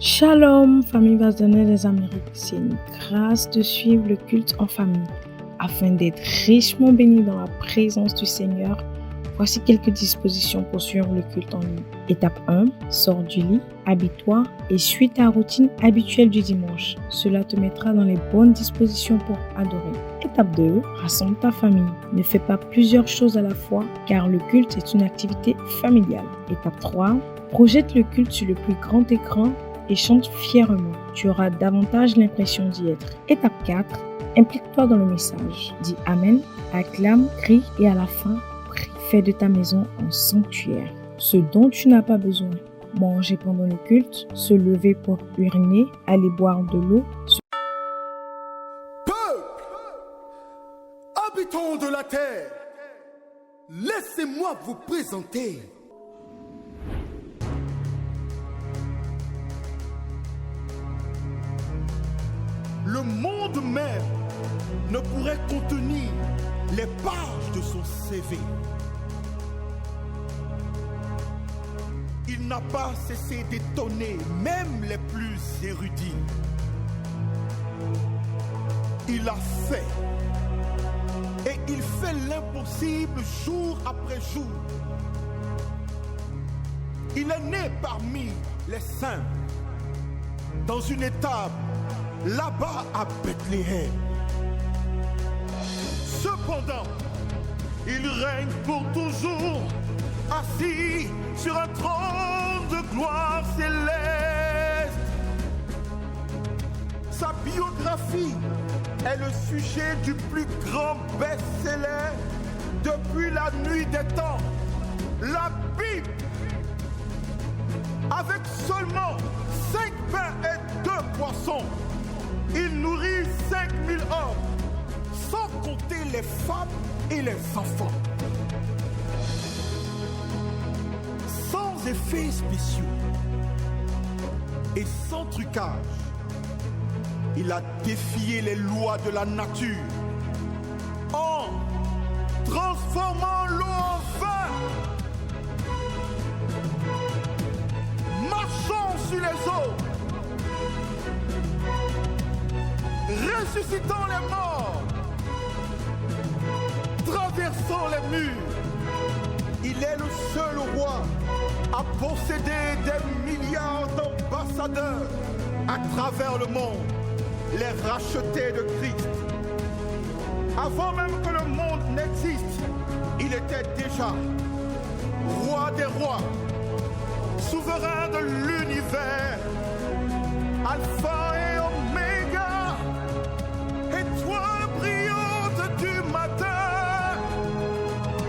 Shalom, famille Bazanais des Amériques. C'est une grâce de suivre le culte en famille. Afin d'être richement bénis dans la présence du Seigneur, voici quelques dispositions pour suivre le culte en ligne. Étape 1, sors du lit, habille-toi et suis ta routine habituelle du dimanche. Cela te mettra dans les bonnes dispositions pour adorer. Étape 2, rassemble ta famille. Ne fais pas plusieurs choses à la fois car le culte est une activité familiale. Étape 3, projette le culte sur le plus grand écran et chante fièrement. Tu auras davantage l'impression d'y être. Étape 4, implique-toi dans le message. Dis Amen, acclame, crie et à la fin, prie. Fais de ta maison un sanctuaire. Ce dont tu n'as pas besoin. Manger pendant le culte, se lever pour uriner, aller boire de l'eau. Peuple, habitants de la terre, laissez-moi vous présenter le monde même ne pourrait contenir les pages de son CV. Il n'a pas cessé d'étonner même les plus érudits. Il a fait et il fait l'impossible jour après jour. Il est né parmi les saints dans une étable là-bas à Bethléem. Cependant, il règne pour toujours, assis sur un trône de gloire céleste. Sa biographie est le sujet du plus grand best-seller depuis la nuit des temps, la Bible. Avec seulement 5 pains et 2 poissons, il nourrit 5000 hommes, sans compter les femmes et les enfants. Sans effets spéciaux et sans trucage, il a défié les lois de la nature en transformant l'eau en vin, marchant sur les eaux, ressuscitant les morts, traversant les murs. Il est le seul roi à posséder des milliards d'ambassadeurs à travers le monde, les rachetés de Christ. Avant même que le monde n'existe, il était déjà roi des rois, souverain de l'univers, alpha et oméga, étoile brillante du matin,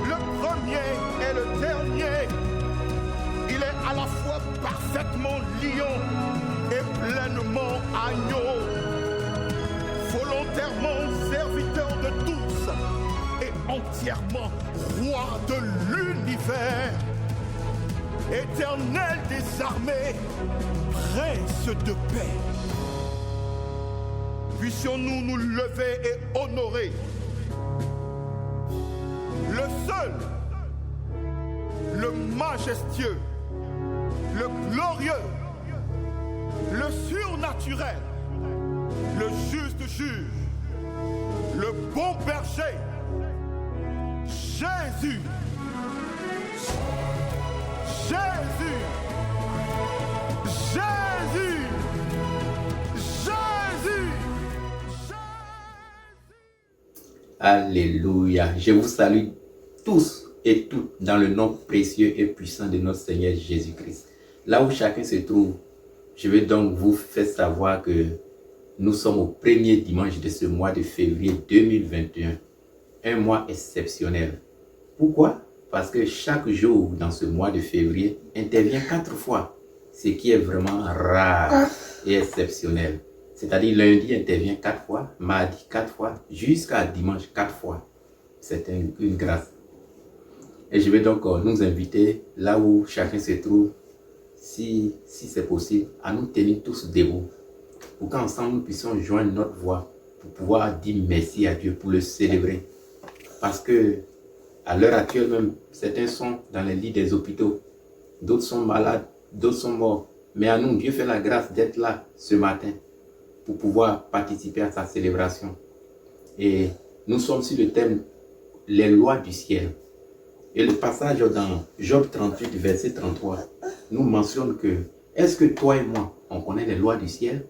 le premier et le dernier. Il est à la fois parfaitement lion et pleinement agneau, volontairement serviteur de tous et entièrement roi de l'univers, éternel des armées, prince de paix. Puissions-nous nous lever et honorer le seul, le majestueux, le glorieux, le surnaturel, le juste juge, le bon berger, Jésus. Jésus. Jésus. Jésus. Alléluia. Je vous salue tous et toutes dans le nom précieux et puissant de notre Seigneur Jésus-Christ. Là où chacun se trouve, je vais donc vous faire savoir que nous sommes au premier dimanche de ce mois de février 2021. Un mois exceptionnel. Pourquoi? Parce que chaque jour dans ce mois de février intervient 4 fois, ce qui est vraiment rare et exceptionnel. C'est-à-dire lundi intervient 4 fois, mardi 4 fois, jusqu'à dimanche 4 fois. C'est une grâce. Et je vais donc nous inviter, là où chacun se trouve, si c'est possible, à nous tenir tous debout, pour qu'ensemble nous puissions joindre notre voix, pour pouvoir dire merci à Dieu, pour le célébrer. Parce que à l'heure actuelle même, certains sont dans les lits des hôpitaux, d'autres sont malades, d'autres sont morts. Mais à nous, Dieu fait la grâce d'être là ce matin pour pouvoir participer à sa célébration. Et nous sommes sur le thème « Les lois du ciel ». Et le passage dans Job 38, verset 33, nous mentionne que est-ce que toi et moi, on connaît les lois du ciel?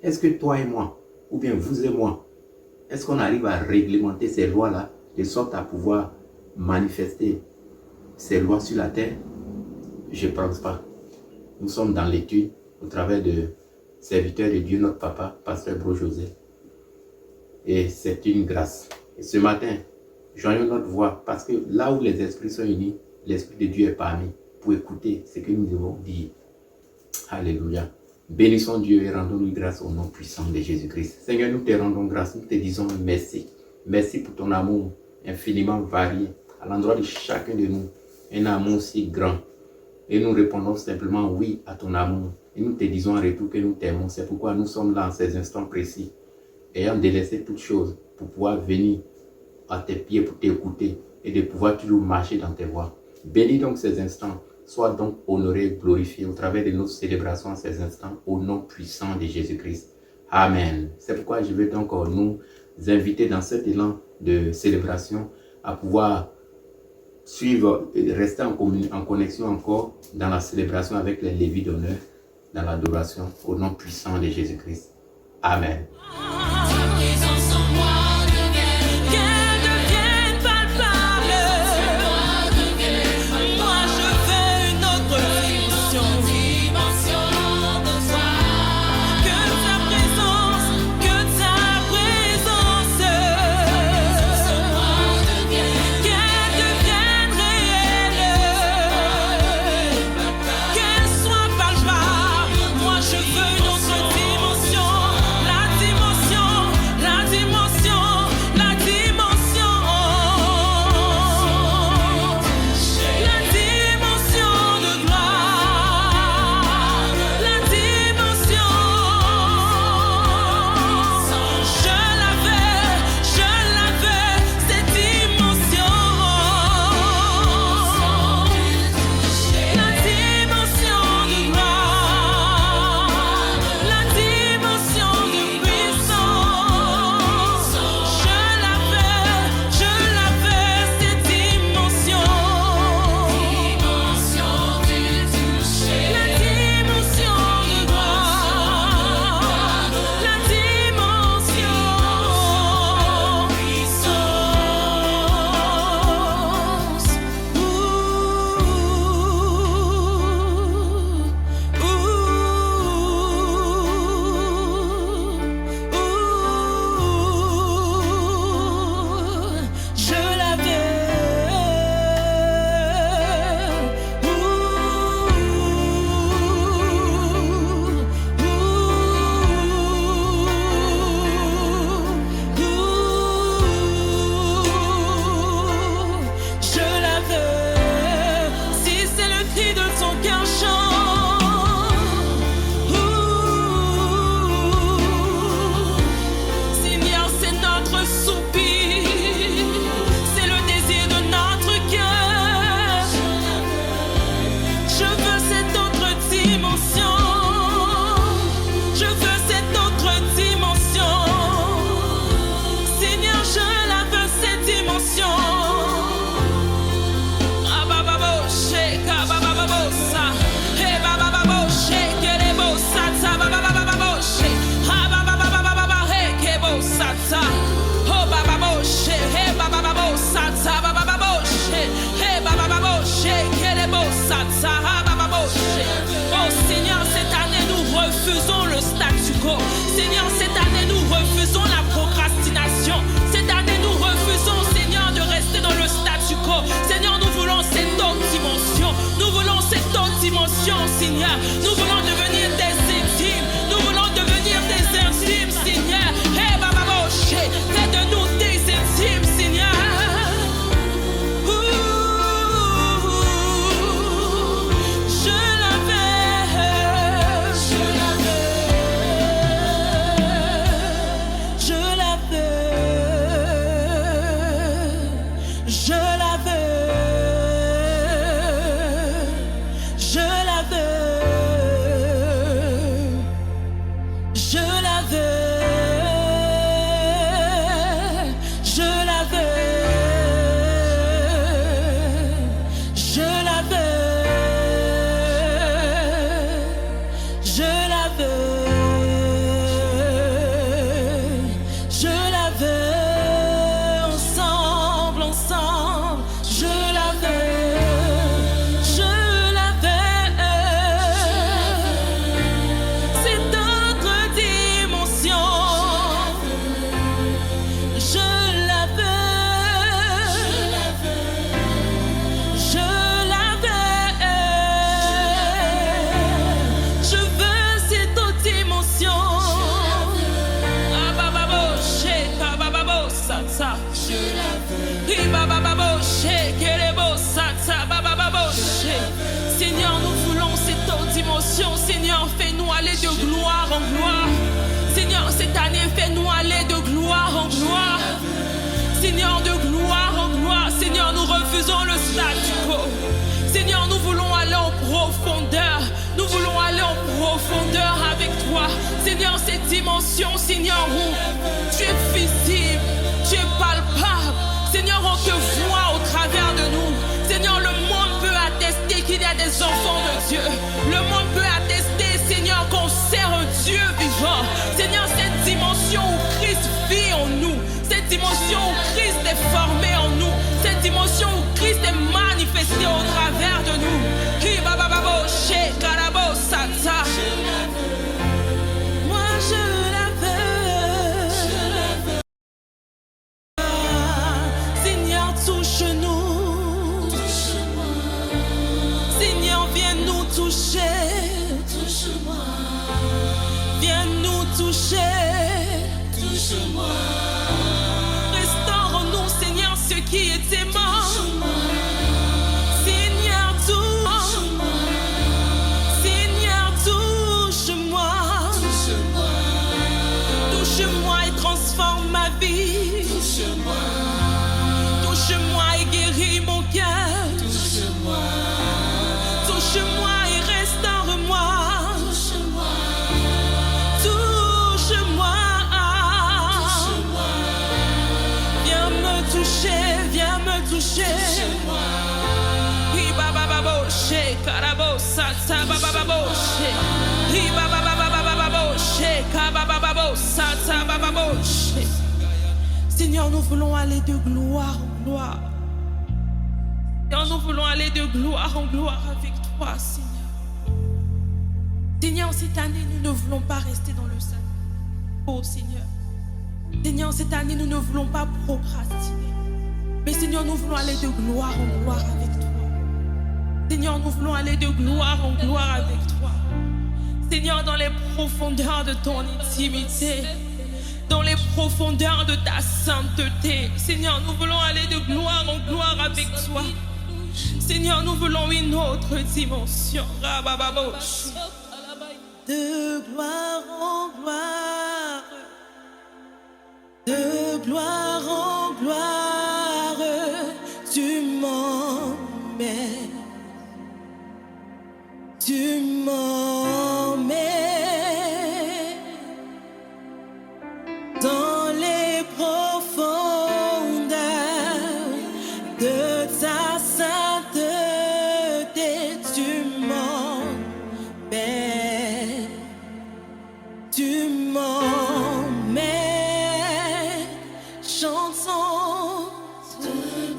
Est-ce que toi et moi, ou bien vous et moi, est-ce qu'on arrive à réglementer ces lois-là de sorte à pouvoir manifester ces lois sur la terre? Je ne pense pas. Nous sommes dans l'étude au travers de serviteur de Dieu, notre papa, pasteur Bro José. Et c'est une grâce. Et ce matin, joignons notre voix parce que là où les esprits sont unis, l'Esprit de Dieu est parmi pour écouter ce que nous devons dire. Alléluia. Bénissons Dieu et rendons-lui grâce au nom puissant de Jésus-Christ. Seigneur, nous te rendons grâce, nous te disons merci. Merci pour ton amour infiniment varié à l'endroit de chacun de nous. Un amour si grand. Et nous répondons simplement oui à ton amour. Et nous te disons en retour que nous t'aimons. C'est pourquoi nous sommes là en ces instants précis, ayant délaissé toutes choses pour pouvoir venir à tes pieds pour t'écouter et de pouvoir toujours marcher dans tes voies. Bénis donc ces instants. Sois donc honoré et glorifié au travers de nos célébrations en ces instants au nom puissant de Jésus-Christ. Amen. C'est pourquoi je veux donc nous inviter dans cet élan de célébration à pouvoir suivre et rester en connexion encore dans la célébration avec les lévites d'honneur, dans l'adoration au nom puissant de Jésus-Christ. Amen. Moi je veux une autre dimension, la dimension Seigneur, nous voulons cette haute dimension. Seigneur, fais-nous aller de gloire en gloire. Seigneur, cette année, fais-nous aller de gloire en gloire. Seigneur, de gloire en gloire. Seigneur, nous refusons le statu quo. Seigneur, nous voulons aller en profondeur. Nous voulons aller en profondeur avec toi. Seigneur, cette dimension, Seigneur, où tu es visible, tu es palpable. Seigneur, on te voit au travers de nous. Seigneur, le monde peut attester qu'il y a des enfants de Dieu. Le monde peut attester, Seigneur, qu'on sert un Dieu vivant. Seigneur, cette dimension où Christ vit en nous. Cette dimension où Christ est formé en nous. Cette dimension où Christ est manifesté au travers de nous. Moi je la veux. Seigneur, touche-nous. Seigneur, viens nous toucher. Viens nous toucher. Restaure en nous, Seigneur, ce qui était mort. Seigneur, touche-moi. Seigneur, touche-moi. Touche-moi et transforme ma vie. Touche-moi et guéris mon cœur. Touche-moi et restaure-moi. Touche-moi. Viens me toucher, viens me toucher. Seigneur, nous voulons aller de gloire en gloire. Seigneur, nous voulons aller de gloire en gloire avec toi, Seigneur. Seigneur, cette année, nous ne voulons pas rester dans le statu quo, Seigneur. Seigneur, cette année, nous ne voulons pas procrastiner. Mais Seigneur, nous voulons aller de gloire en gloire avec toi. Seigneur, nous voulons aller de gloire en gloire avec toi. Seigneur, dans les profondeurs de ton intimité, dans les profondeurs de ta sainteté. Seigneur, nous voulons aller de gloire en gloire avec toi. Seigneur, nous voulons une autre dimension. De gloire en gloire. De gloire en gloire, tu m'emmènes. Tu m'emmènes dans les profondeurs de ta sainteté. Tu m'emmènes. Tu m'emmènes. Chantons de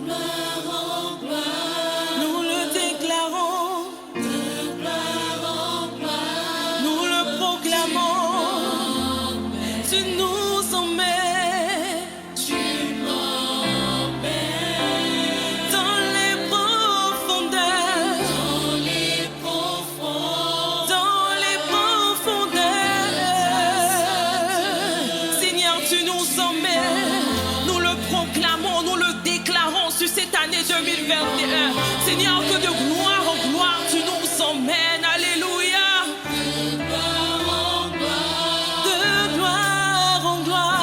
gloire en gloire. Nous le déclarons. De gloire en gloire. Nous le proclamons. Tu nous emmènes. Tu m'emmènes dans les profondeurs. Dans les profondeurs. Dans les profondeurs. Seigneur, tu nous emmènes. Proclamons, nous le déclarons sur cette année 2021. Seigneur, que de gloire en gloire, tu nous emmènes. Alléluia. De gloire en gloire. De gloire en gloire.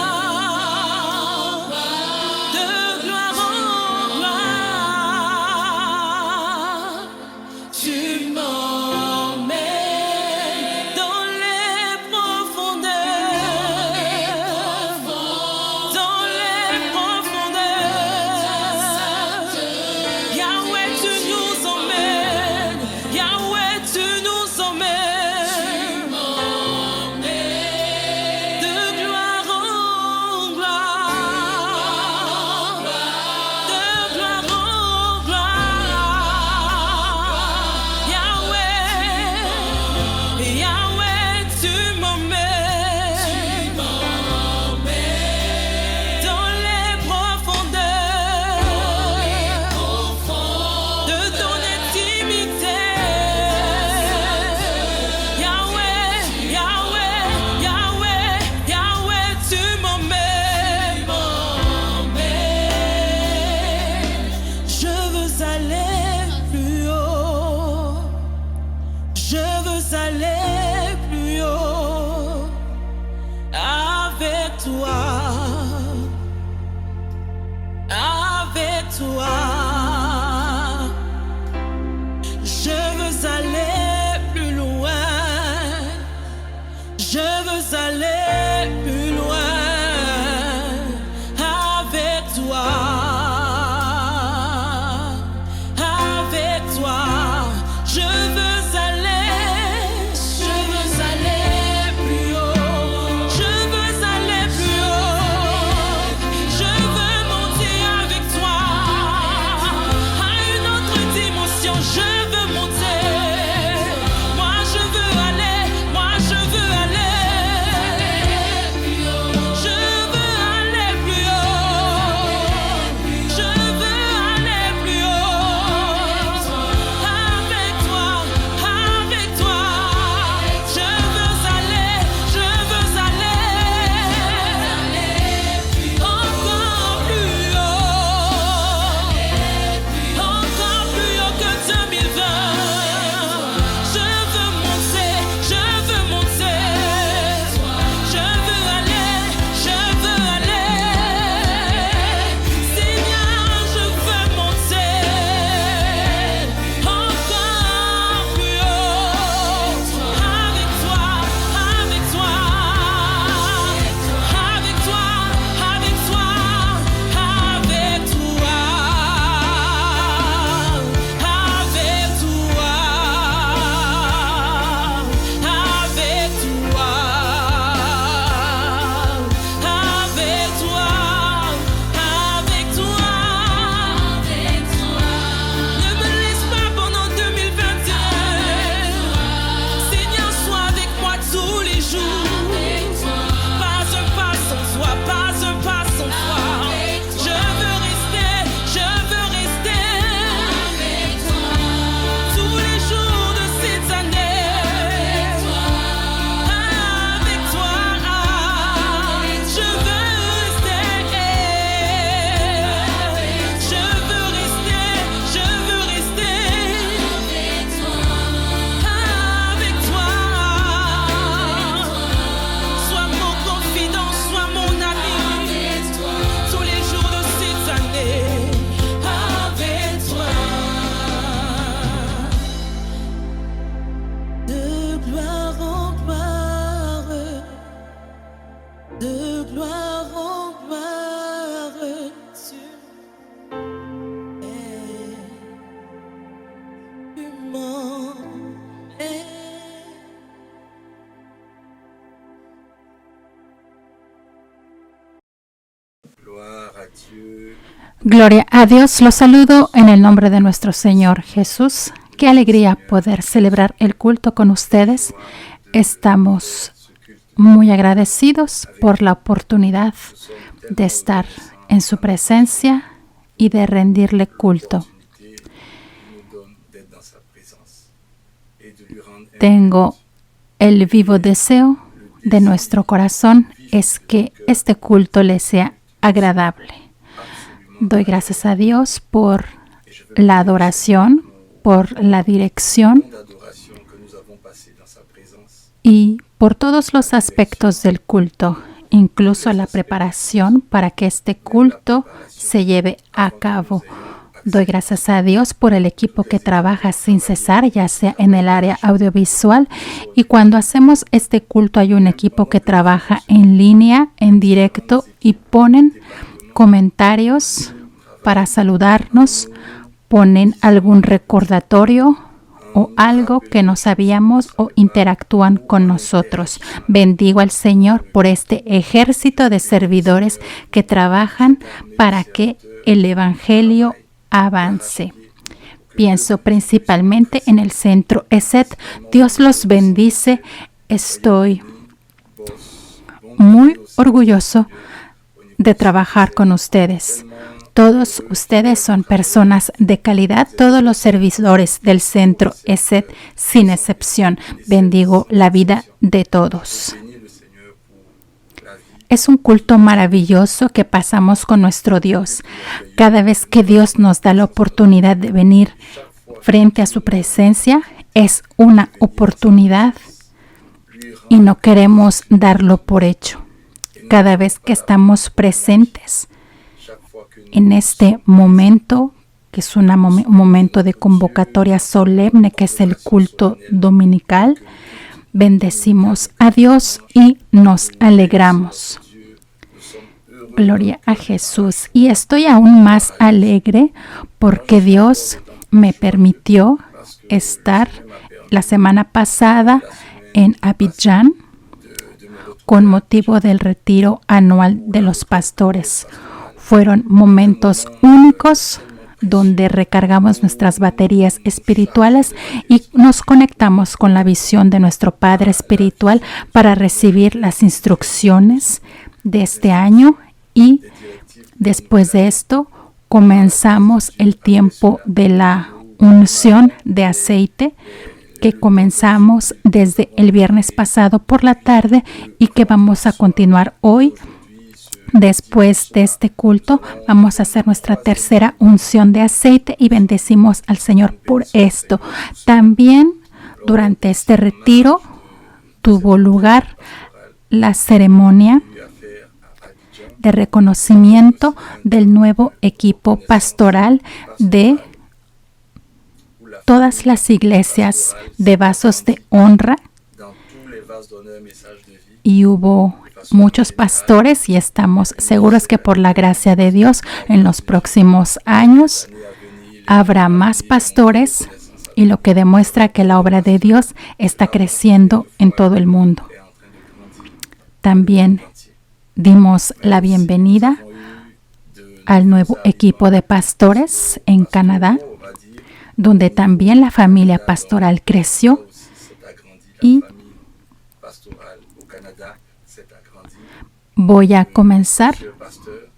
De gloire en gloire. Tu m'emmènes dans les profondeurs. Dans les profondeurs. Yahweh, tu nous emmènes. Gloria a Dios. Los saludo en el nombre de nuestro Señor Jesús. Qué alegría poder celebrar el culto con ustedes. Estamos muy agradecidos por la oportunidad de estar en su presencia y de rendirle culto. Tengo el vivo deseo de nuestro corazón es que este culto le sea agradable. Doy gracias a Dios por la adoración, por la dirección y por todos los aspectos del culto, incluso la preparación para que este culto se lleve a cabo. Doy gracias a Dios por el equipo que trabaja sin cesar, ya sea en el área audiovisual. Y cuando hacemos este culto hay un equipo que trabaja en línea, en directo y ponen comentarios para saludarnos, ponen algún recordatorio o algo que no sabíamos o interactúan con nosotros. Bendigo al Señor por este ejército de servidores que trabajan para que el Evangelio avance. Pienso principalmente en el centro ESET. Dios los bendice. Estoy muy orgulloso de trabajar con ustedes. Todos ustedes son personas de calidad, todos los servidores del centro ESET, sin excepción. Bendigo la vida de todos. Es un culto maravilloso que pasamos con nuestro Dios. Cada vez que Dios nos da la oportunidad de venir frente a su presencia, es una oportunidad y no queremos darlo por hecho. Cada vez que estamos presentes en este momento, que es un momento de convocatoria solemne, que es el culto dominical, bendecimos a Dios y nos alegramos. Gloria a Jesús. Y estoy aún más alegre porque Dios me permitió estar la semana pasada en Abidjan con motivo del retiro anual de los pastores. Fueron momentos únicos donde recargamos nuestras baterías espirituales y nos conectamos con la visión de nuestro Padre Espiritual para recibir las instrucciones de este año, y después de esto comenzamos el tiempo de la unción de aceite que comenzamos desde el viernes pasado por la tarde y que vamos a continuar hoy. Después de este culto vamos a hacer nuestra tercera unción de aceite y bendecimos al Señor por esto. También durante este retiro tuvo lugar la ceremonia de reconocimiento del nuevo equipo pastoral de todas las iglesias de Vasos de Honra, y hubo muchos pastores y estamos seguros que por la gracia de Dios en los próximos años habrá más pastores, y lo que demuestra que la obra de Dios está creciendo en todo el mundo. También dimos la bienvenida al nuevo equipo de pastores en Canadá, donde también la familia pastoral creció, y voy a comenzar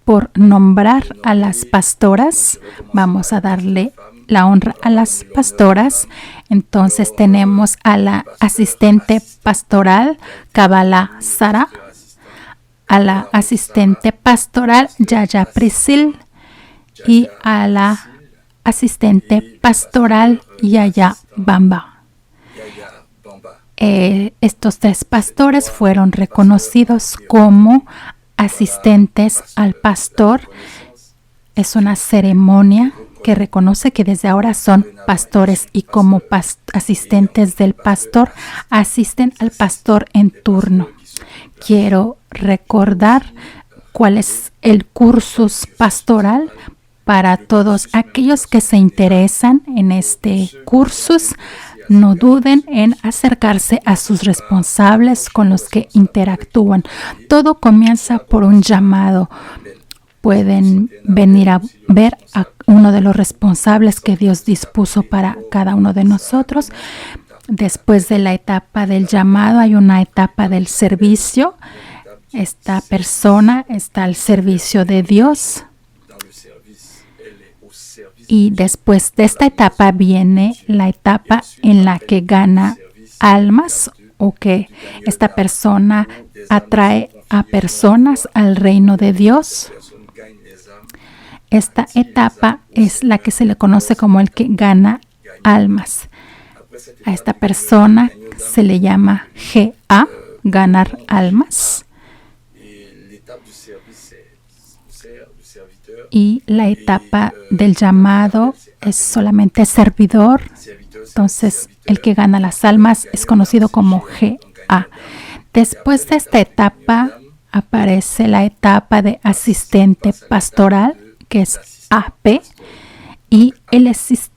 por nombrar a las pastoras. Vamos a darle la honra a las pastoras. Entonces tenemos a la asistente pastoral Kabbalah Sara, a la asistente pastoral Yaya Prisil y a la asistente pastoral Yaya Bamba. Estos tres pastores fueron reconocidos como asistentes al pastor. Es una ceremonia que reconoce que desde ahora son pastores y como asistentes del pastor asisten al pastor en turno. Quiero recordar cuál es el cursus pastoral para todos aquellos que se interesan en este cursus. No duden en acercarse a sus responsables con los que interactúan. Todo comienza por un llamado. pueden venir a ver a uno de los responsables que Dios dispuso para cada uno de nosotros. Después de la etapa del llamado hay una etapa del servicio. Esta persona está al servicio de Dios. Y después de esta etapa viene la etapa en la que gana almas, o que esta persona atrae a personas al reino de Dios. Esta etapa es la que se le conoce como el que gana almas. A esta persona se le llama GA, ganar almas. Y la etapa del llamado es solamente servidor. Entonces, el que gana las almas es conocido como GA. Después de esta etapa aparece la etapa de asistente pastoral, que es AP. Y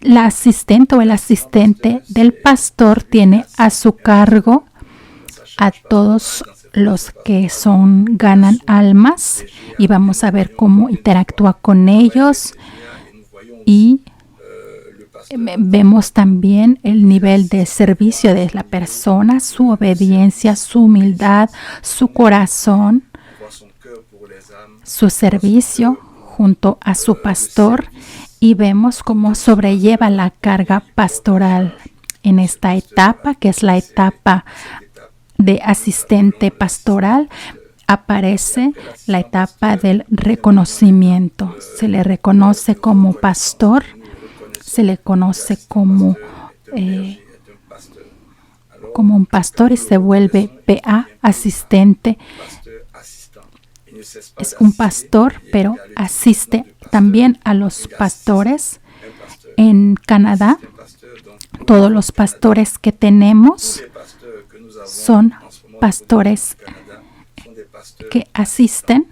la asistente o el asistente del pastor tiene a su cargo a todos los que ganan almas, y vamos a ver cómo interactúa con ellos, y vemos también el nivel de servicio de la persona, su obediencia, su humildad, su corazón, su servicio junto a su pastor, y vemos cómo sobrelleva la carga pastoral en esta etapa, que es la etapa de asistente pastoral. Aparece la etapa del reconocimiento. Se le reconoce como pastor, se le conoce como un pastor, y se vuelve PA, asistente. Es un pastor, pero asiste también a los pastores. En Canadá, todos los pastores que tenemos son pastores que asisten.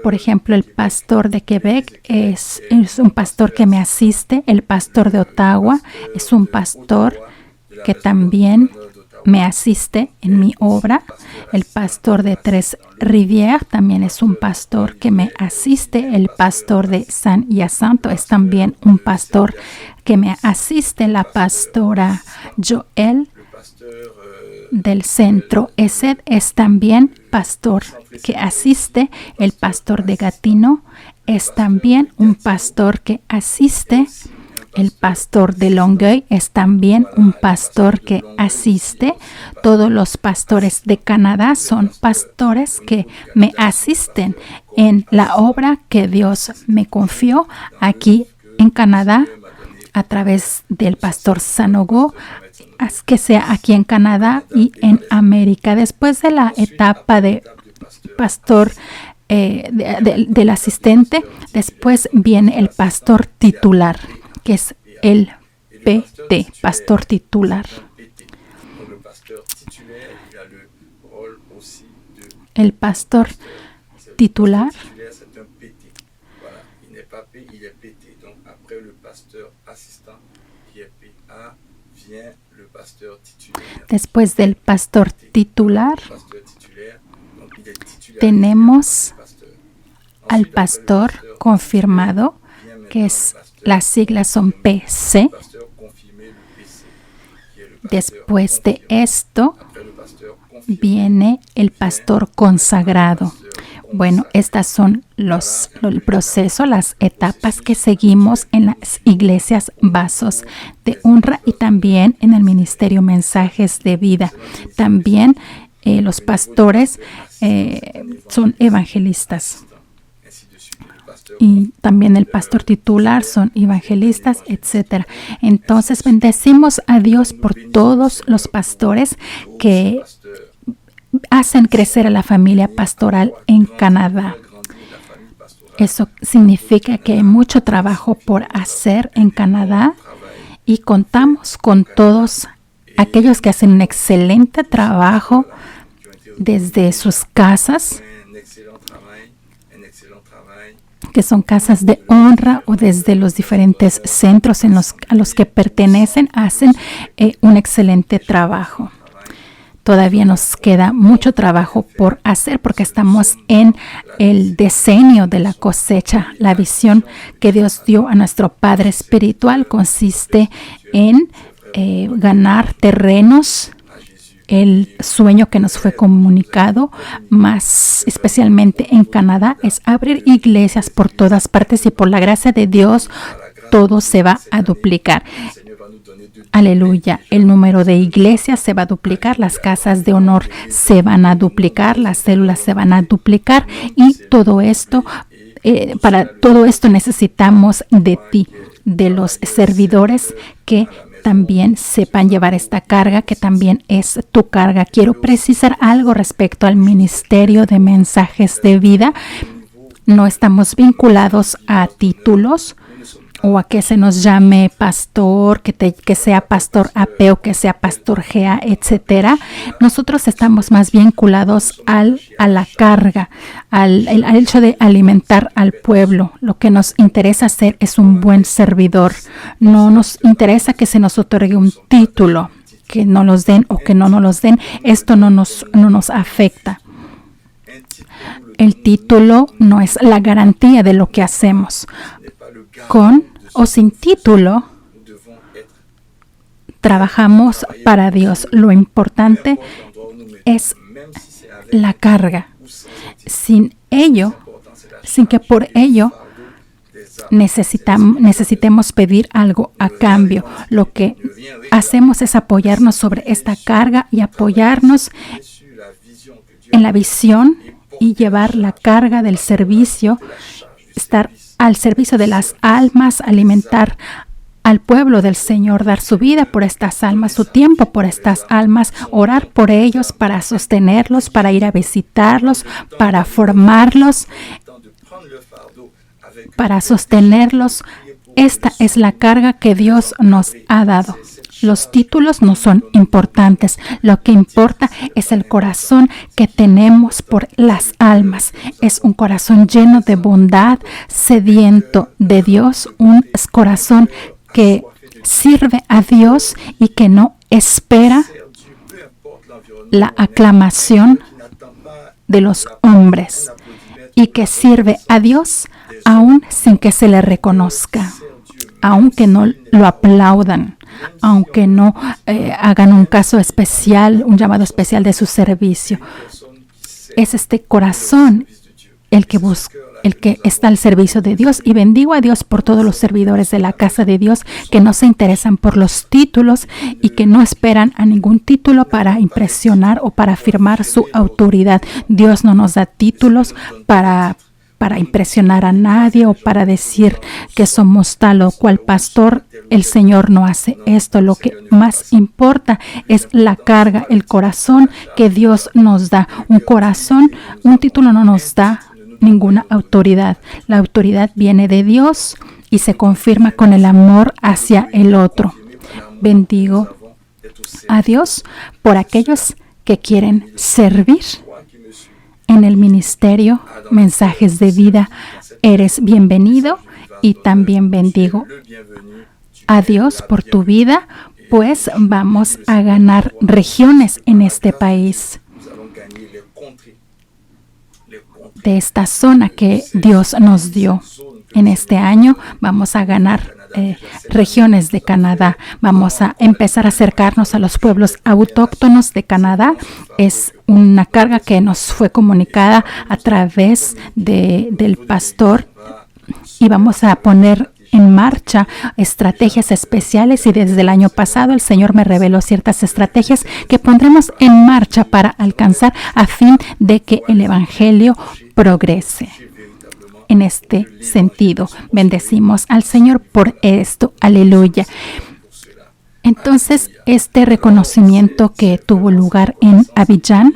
Por ejemplo, el pastor de Quebec es un pastor que me asiste. El pastor de Ottawa es un pastor que también me asiste en mi obra. El pastor de Tres-Rivières también es un pastor que me asiste. El pastor de Saint-Hyacinthe es también un pastor que me asiste. La pastora Joel del centro ESED es también pastor que asiste. El pastor de Gatineau es también un pastor que asiste. El pastor de Longueuil es también un pastor que asiste. Todos los pastores de Canadá son pastores que me asisten en la obra que Dios me confió aquí en Canadá a través del pastor Sanogo, que sea aquí en Canadá y en América. Después de la etapa de pastor del asistente, después viene el pastor titular, que es el PT, pastor titular. El pastor titular después del pastor titular tenemos al pastor confirmado, que es las siglas son PC. Después de esto viene el pastor consagrado. Bueno, estas son el proceso, las etapas que seguimos en las iglesias Vasos de Honra y también en el ministerio Mensajes de Vida. También los pastores son evangelistas. Y también el pastor titular son evangelistas, etc. Entonces, bendecimos a Dios por todos los pastores que hacen crecer a la familia pastoral en Canadá. Eso significa que hay mucho trabajo por hacer en Canadá y contamos con todos aquellos que hacen un excelente trabajo desde sus casas, que son casas de honra, o desde los diferentes centros a los que pertenecen, hacen un excelente trabajo. todavía nos queda mucho trabajo por hacer porque estamos en el decenio de la cosecha. La visión que Dios dio a nuestro Padre espiritual consiste en ganar terrenos. El sueño que nos fue comunicado, más especialmente en Canadá, es abrir iglesias por todas partes y por la gracia de Dios todo se va a duplicar. Aleluya. El número de iglesias se va a duplicar, las casas de honor se van a duplicar, las células se van a duplicar y todo esto, para todo esto necesitamos de ti, de los servidores que también sepan llevar esta carga, que también es tu carga. Quiero precisar algo respecto al ministerio de mensajes de vida. No estamos vinculados a títulos o a que se nos llame pastor, que sea pastor AP o que sea pastor GA, etcétera. Nosotros estamos más vinculados a la carga, al hecho de alimentar al pueblo. Lo que nos interesa hacer es un buen servidor. No nos interesa que se nos otorgue un título, que no los den o que no nos los den. Esto no nos afecta. El título no es la garantía de lo que hacemos. Con o sin título, trabajamos para Dios. Lo importante es la carga. Sin que por ello necesitemos pedir algo a cambio. Lo que hacemos es apoyarnos sobre esta carga y apoyarnos en la visión y llevar la carga del servicio, estar al servicio de las almas, alimentar al pueblo del Señor, dar su vida por estas almas, su tiempo por estas almas, orar por ellos, para sostenerlos, para ir a visitarlos, para formarlos, para sostenerlos. Esta es la carga que Dios nos ha dado. Los títulos no son importantes. Lo que importa es el corazón que tenemos por las almas. Es un corazón lleno de bondad, sediento de Dios, un corazón que sirve a Dios y que no espera la aclamación de los hombres y que sirve a Dios aún sin que se le reconozca, aunque no lo aplaudan, aunque no hagan un caso especial, un llamado especial de su servicio. Es este corazón el que está al servicio de Dios. Y bendigo a Dios por todos los servidores de la casa de Dios que no se interesan por los títulos y que no esperan a ningún título para impresionar o para afirmar su autoridad. Dios no nos da títulos para impresionar a nadie o para decir que somos tal o cual pastor. El Señor no hace esto. Lo que más importa es la carga, el corazón que Dios nos da. Un título no nos da ninguna autoridad. La autoridad viene de Dios y se confirma con el amor hacia el otro. Bendigo a Dios por aquellos que quieren servir en el ministerio Mensajes de Vida. Eres bienvenido y también bendigo a Dios por tu vida, pues vamos a ganar regiones en este país. De esta zona que Dios nos dio. En este año vamos a ganar regiones de Canadá. Vamos a empezar a acercarnos a los pueblos autóctonos de Canadá. Es una carga que nos fue comunicada a través del pastor y vamos a poner en marcha estrategias especiales, y desde el año pasado el Señor me reveló ciertas estrategias que pondremos en marcha para alcanzar a fin de que el Evangelio progrese. En este sentido, bendecimos al Señor por esto. Aleluya. Entonces, este reconocimiento que tuvo lugar en Abidjan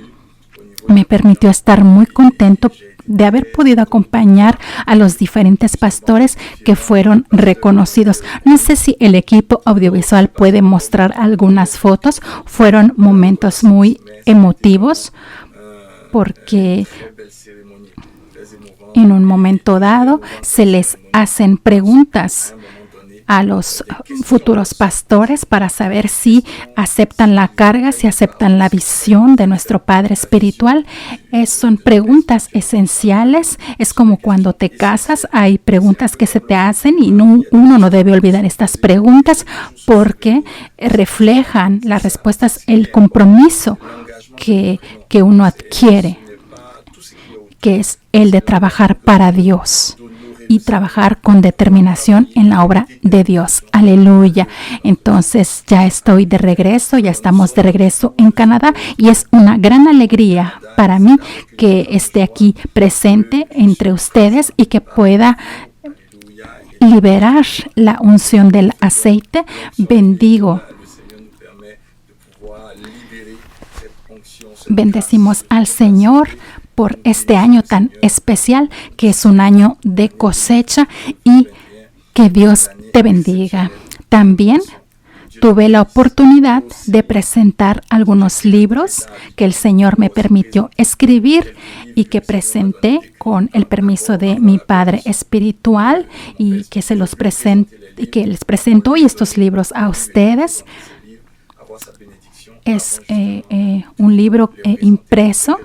me permitió estar muy contento de haber podido acompañar a los diferentes pastores que fueron reconocidos. No sé si el equipo audiovisual puede mostrar algunas fotos. Fueron momentos muy emotivos porque en un momento dado se les hacen preguntas a los futuros pastores para saber si aceptan la carga, si aceptan la visión de nuestro Padre Espiritual. Son preguntas esenciales. Es como cuando te casas, hay preguntas que se te hacen y uno no debe olvidar estas preguntas porque reflejan las respuestas, el compromiso que uno adquiere, que es el de trabajar para Dios y trabajar con determinación en la obra de Dios. Aleluya. Entonces ya estoy de regreso, ya estamos de regreso en Canadá y es una gran alegría para mí que esté aquí presente entre ustedes y que pueda liberar la unción del aceite. Bendecimos al Señor por este año tan especial, que es un año de cosecha, y que Dios te bendiga. También tuve la oportunidad de presentar algunos libros que el Señor me permitió escribir y que presenté con el permiso de mi Padre Espiritual y que les presento hoy estos libros a ustedes. Es un libro impreso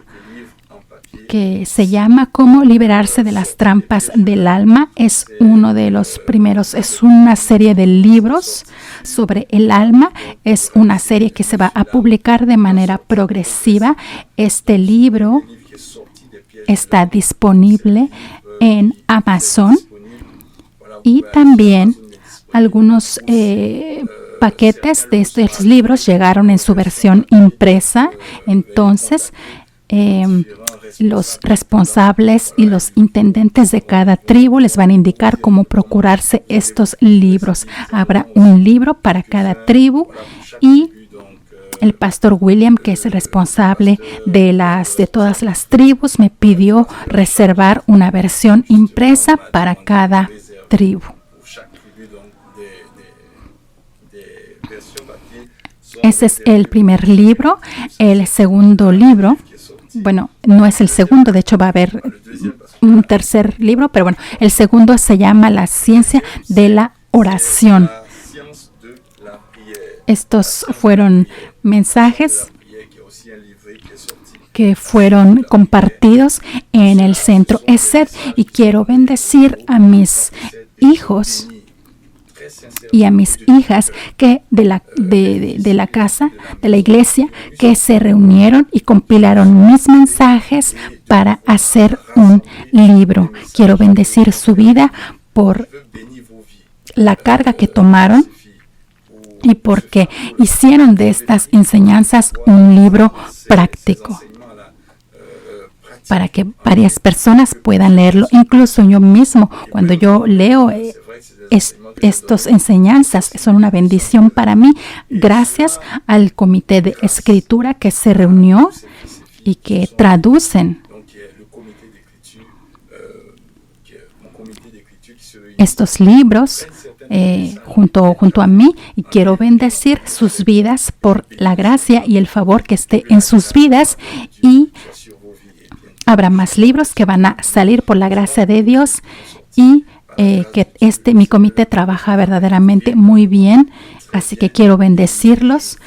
que se llama Cómo liberarse de las trampas del alma. Es uno de los primeros, es una serie de libros sobre el alma. Es una serie que se va a publicar de manera progresiva. Este libro está disponible en Amazon y también algunos paquetes de estos libros llegaron en su versión impresa. Entonces, los responsables y los intendentes de cada tribu les van a indicar cómo procurarse estos libros. Habrá un libro para cada tribu y el pastor William, que es el responsable de todas las tribus, me pidió reservar una versión impresa para cada tribu. Ese es el primer libro. El segundo libro, bueno, no es el segundo, de hecho va a haber un tercer libro, pero bueno, el segundo se llama La Ciencia de la Oración. Estos fueron mensajes que fueron compartidos en el centro ESED y quiero bendecir a mis hijos y a mis hijas que de la casa, de la iglesia, que se reunieron y compilaron mis mensajes para hacer un libro. Quiero bendecir su vida por la carga que tomaron y porque hicieron de estas enseñanzas un libro práctico para que varias personas puedan leerlo. Incluso yo mismo, cuando yo leo estas enseñanzas, son una bendición para mí, gracias al comité de escritura que se reunió y que traducen estos libros junto a mí, y quiero bendecir sus vidas por la gracia y el favor que esté en sus vidas, y habrá más libros que van a salir por la gracia de Dios, y que mi comité trabaja verdaderamente muy bien, así que quiero bendecirlos.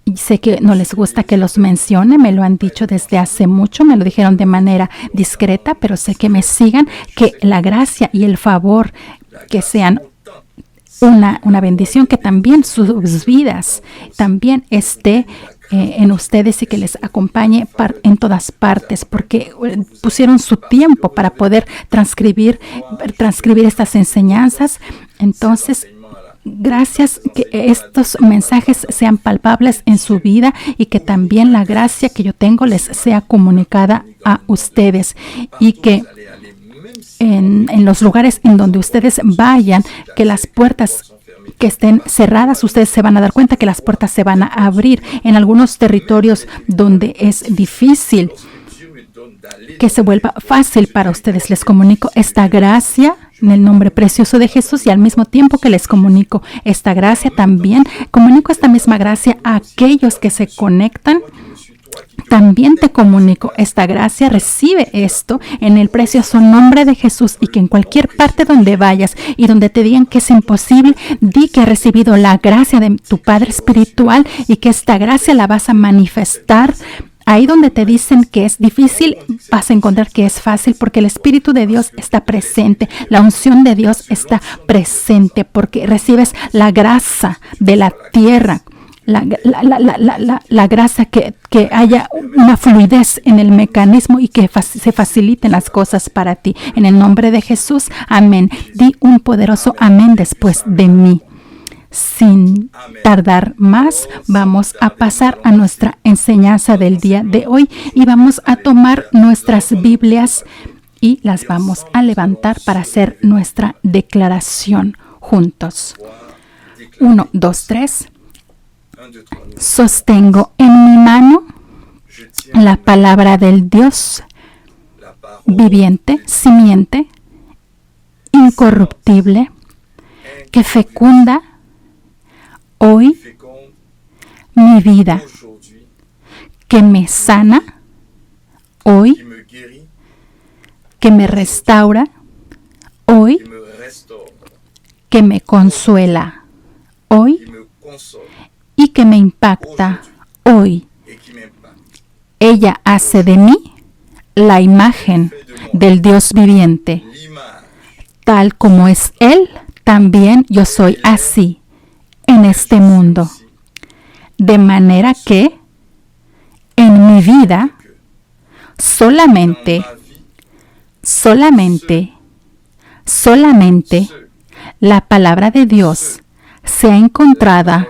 Y sé que no les gusta que los mencione, me lo han dicho desde hace mucho, me lo dijeron de manera discreta, pero sé que me sigan, que la gracia y el favor que sean una bendición, que también sus vidas también esté en ustedes y que les acompañe en todas partes, porque pusieron su tiempo para poder transcribir estas enseñanzas. Entonces, gracias, que estos mensajes sean palpables en su vida y que también la gracia que yo tengo les sea comunicada a ustedes, y que en los lugares en donde ustedes vayan, que las puertas que estén cerradas, ustedes se van a dar cuenta que las puertas se van a abrir. En algunos territorios donde es difícil, que se vuelva fácil para ustedes. Les comunico esta gracia en el nombre precioso de Jesús, y al mismo tiempo que les comunico esta gracia, también comunico esta misma gracia a aquellos que se conectan También te comunico esta gracia, recibe esto en el precioso nombre de Jesús, y que en cualquier parte donde vayas y donde te digan que es imposible, di que has recibido la gracia de tu Padre Espiritual y que esta gracia la vas a manifestar. Ahí donde te dicen que es difícil, vas a encontrar que es fácil, porque el Espíritu de Dios está presente, la unción de Dios está presente, porque recibes la grasa de la tierra. La grasa que haya una fluidez en el mecanismo y que se faciliten las cosas para ti. En el nombre de Jesús, amén. Di un poderoso amén después de mí. Sin tardar más, vamos a pasar a nuestra enseñanza del día de hoy y vamos a tomar nuestras Biblias y las vamos a levantar para hacer nuestra declaración juntos. 1, 2, 3. Sostengo en mi mano la palabra del Dios viviente, simiente, incorruptible, que fecunda hoy mi vida, que me sana hoy, que me restaura hoy, que me consuela hoy y que me impacta hoy. Ella hace de mí la imagen del Dios viviente. Tal como es Él, también yo soy así en este mundo. De manera que en mi vida solamente la palabra de Dios sea encontrada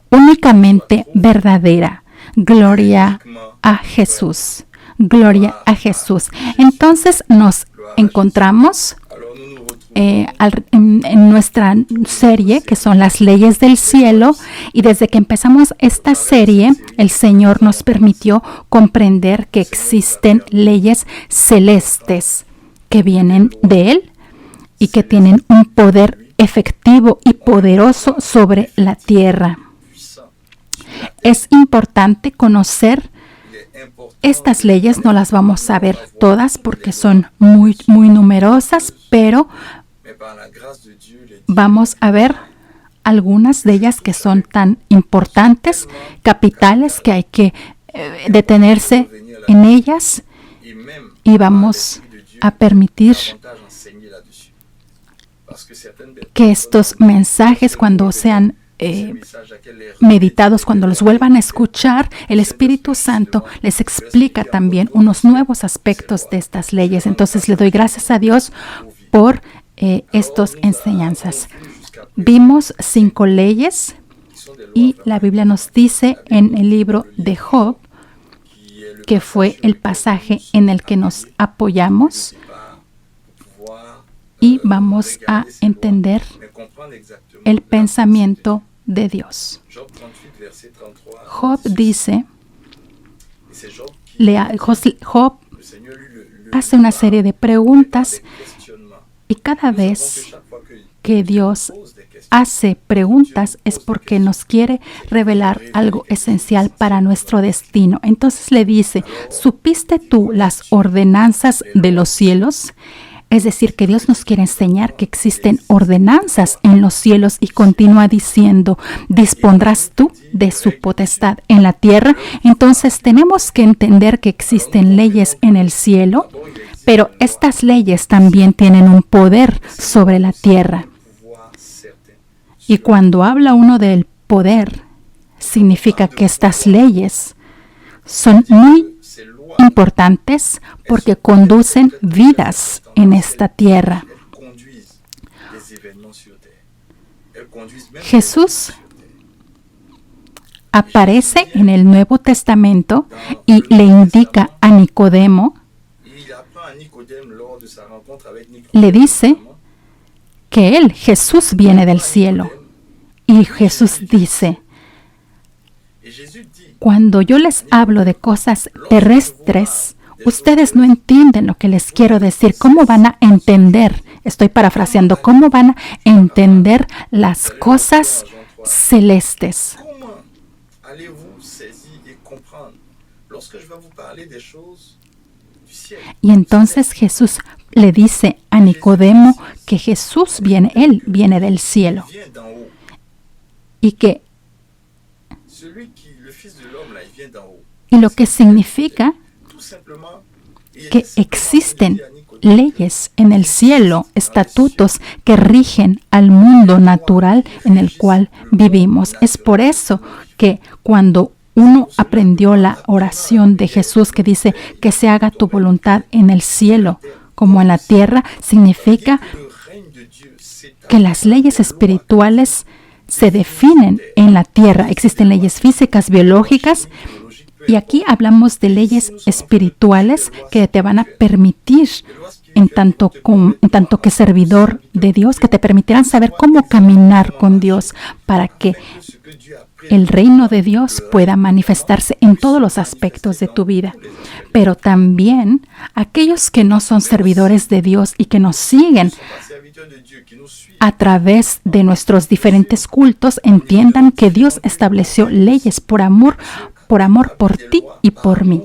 únicamente verdadera. Gloria a Jesús. Gloria a Jesús. Entonces nos encontramos en nuestra serie, que son las leyes del cielo, y desde que empezamos esta serie, el Señor nos permitió comprender que existen leyes celestes que vienen de Él y que tienen un poder efectivo y poderoso sobre la tierra. Es importante conocer estas leyes. No las vamos a ver todas porque son muy numerosas, pero vamos a ver algunas de ellas que son tan importantes, capitales, que hay que detenerse en ellas, y vamos a permitir que estos mensajes, cuando sean meditados, cuando los vuelvan a escuchar, el Espíritu Santo les explica también unos nuevos aspectos de estas leyes. Entonces le doy gracias a Dios por estas enseñanzas. Vimos 5 leyes y la Biblia nos dice en el libro de Job, que fue el pasaje en el que nos apoyamos, y vamos a entender el pensamiento de Dios. Job dice, Job hace una serie de preguntas, y cada vez que Dios hace preguntas es porque nos quiere revelar algo esencial para nuestro destino. Entonces le dice, ¿supiste tú las ordenanzas de los cielos? Es decir, que Dios nos quiere enseñar que existen ordenanzas en los cielos, y continúa diciendo, ¿dispondrás tú de su potestad en la tierra? Entonces tenemos que entender que existen leyes en el cielo, pero estas leyes también tienen un poder sobre la tierra. Y cuando habla uno del poder, significa que estas leyes son muy importantes porque conducen vidas en esta tierra. Jesús aparece en el Nuevo Testamento y le indica a Nicodemo, le dice que él, Jesús, viene del cielo. Y Jesús dice, cuando yo les hablo de cosas terrestres, ustedes no entienden lo que les quiero decir. ¿Cómo van a entender? Estoy parafraseando. ¿Cómo van a entender las cosas celestes? Y entonces Jesús le dice a Nicodemo que Jesús viene, Él viene del cielo. Y lo que significa que existen leyes en el cielo, estatutos que rigen al mundo natural en el cual vivimos. Es por eso que cuando uno aprendió la oración de Jesús que dice que se haga tu voluntad en el cielo como en la tierra, significa que las leyes espirituales se definen en la tierra. Existen leyes físicas, biológicas, y aquí hablamos de leyes espirituales que te van a permitir, en tanto que servidor de Dios, que te permitirán saber cómo caminar con Dios para que el reino de Dios pueda manifestarse en todos los aspectos de tu vida. Pero también aquellos que no son servidores de Dios y que nos siguen a través de nuestros diferentes cultos, entiendan que Dios estableció leyes por amor por ti y por mí.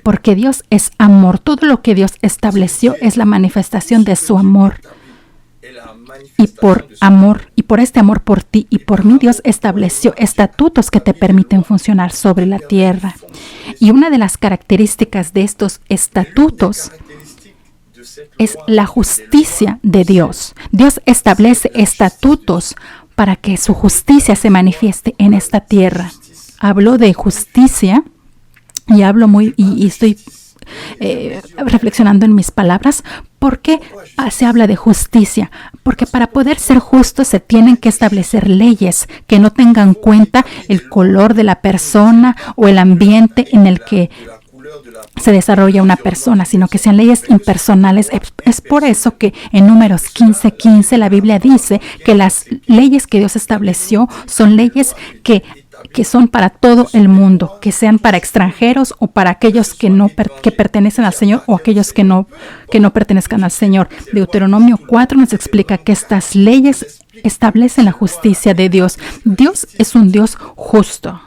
Porque Dios es amor. Todo lo que Dios estableció es la manifestación de su amor. Y por este amor por ti y por mí, Dios estableció estatutos que te permiten funcionar sobre la tierra. Y una de las características de estos estatutos es la justicia de Dios. Dios establece estatutos para que su justicia se manifieste en esta tierra. Hablo de justicia y estoy reflexionando en mis palabras. ¿Por qué se habla de justicia? Porque para poder ser justos se tienen que establecer leyes que no tengan en cuenta el color de la persona o el ambiente en el que se desarrolla una persona, sino que sean leyes impersonales. Es por eso que en Números 15:15 la Biblia dice que las leyes que Dios estableció son leyes que son para todo el mundo, que sean para extranjeros o para aquellos que pertenecen al Señor o aquellos que no pertenezcan al Señor. Deuteronomio 4 nos explica que estas leyes establecen la justicia de Dios. Dios es un Dios justo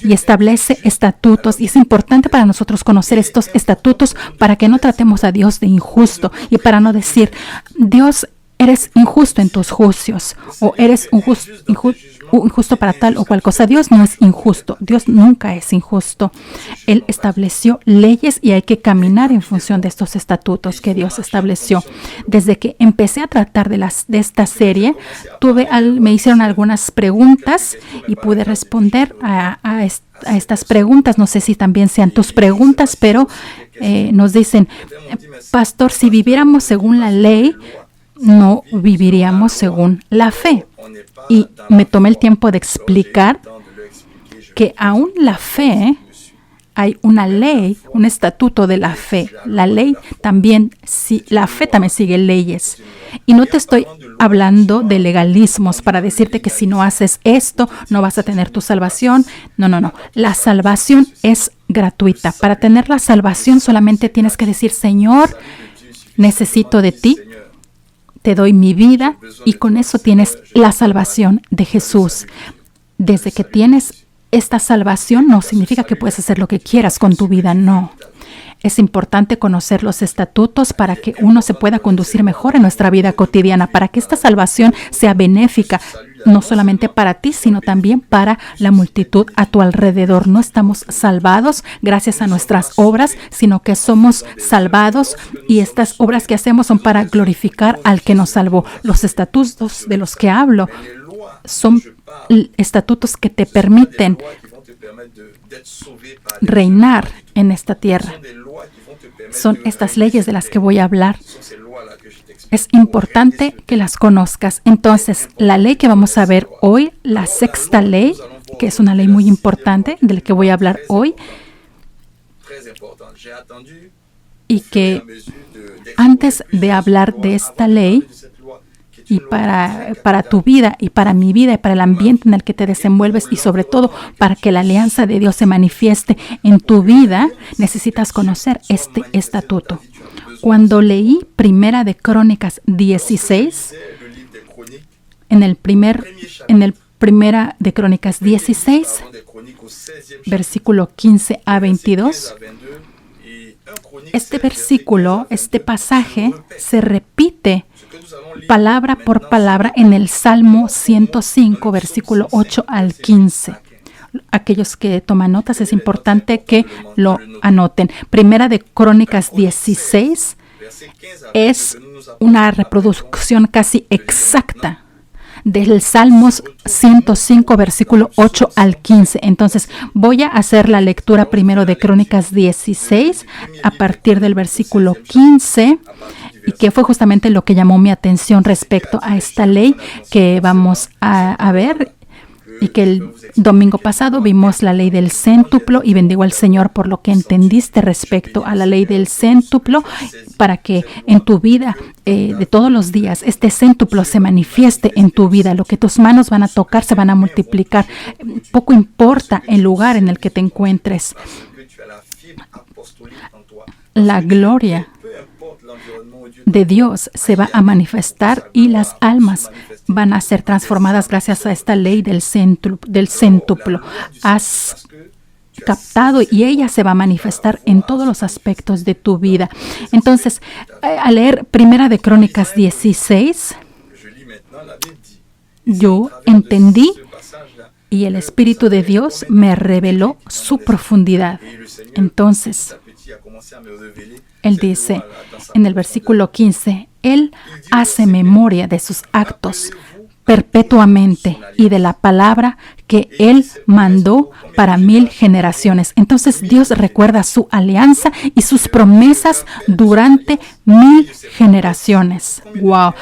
y establece estatutos, y es importante para nosotros conocer estos estatutos para que no tratemos a Dios de injusto y para no decir, Dios, eres injusto en tus juicios o eres injusto para tal o cual cosa. Dios no es injusto. Dios nunca es injusto. Él estableció leyes y hay que caminar en función de estos estatutos que Dios estableció. Desde que empecé a tratar de esta serie, me hicieron algunas preguntas y pude responder a estas preguntas. No sé si también sean tus preguntas, pero nos dicen, pastor, si viviéramos según la ley, no viviríamos según la fe. Y me tomé el tiempo de explicar que aún la fe, hay una ley, un estatuto de la fe. La fe también sigue leyes. Y no te estoy hablando de legalismos para decirte que si no haces esto, no vas a tener tu salvación. No. La salvación es gratuita. Para tener la salvación solamente tienes que decir, Señor, necesito de ti. Te doy mi vida y con eso tienes la salvación de Jesús. Desde que tienes esta salvación no significa que puedes hacer lo que quieras con tu vida, no. Es importante conocer los estatutos para que uno se pueda conducir mejor en nuestra vida cotidiana, para que esta salvación sea benéfica, no solamente para ti, sino también para la multitud a tu alrededor. No estamos salvados gracias a nuestras obras, sino que somos salvados y estas obras que hacemos son para glorificar al que nos salvó. Los estatutos de los que hablo son estatutos que te permiten reinar en esta tierra. Son estas leyes de las que voy a hablar. Es importante que las conozcas. Entonces, la ley que vamos a ver hoy, la sexta ley, que es una ley muy importante de la que voy a hablar hoy, y que antes de hablar de esta ley, y para tu vida y para mi vida y para el ambiente en el que te desenvuelves y sobre todo para que la alianza de Dios se manifieste en tu vida, necesitas conocer este estatuto. Cuando leí Primera de Crónicas 16, en el Primera de Crónicas 16, versículo 15 a 22. Este versículo, este pasaje, se repite palabra por palabra en el Salmo 105, versículo 8 al 15. Aquellos que toman notas, es importante que lo anoten. Primera de Crónicas 16 es una reproducción casi exacta del Salmos 105, versículo 8 al 15. Entonces, voy a hacer la lectura primero de Crónicas 16 a partir del versículo 15, y que fue justamente lo que llamó mi atención respecto a esta ley que vamos a ver, y que el domingo pasado vimos la ley del céntuplo, y bendigo al Señor por lo que entendiste respecto a la ley del céntuplo, para que en tu vida de todos los días este céntuplo se manifieste en tu vida. Lo que tus manos van a tocar se van a multiplicar. Poco importa el lugar en el que te encuentres. La gloria de Dios se va a manifestar y las almas van a ser transformadas gracias a esta ley del céntuplo. Has captado, y ella se va a manifestar en todos los aspectos de tu vida. Entonces, al leer Primera de Crónicas 16, yo entendí y el Espíritu de Dios me reveló su profundidad. Entonces, Él dice en el versículo 15, Él hace memoria de sus actos perpetuamente y de la palabra que Él mandó para 1000 generaciones. Entonces Dios recuerda su alianza y sus promesas durante 1000 generaciones. ¡Wow!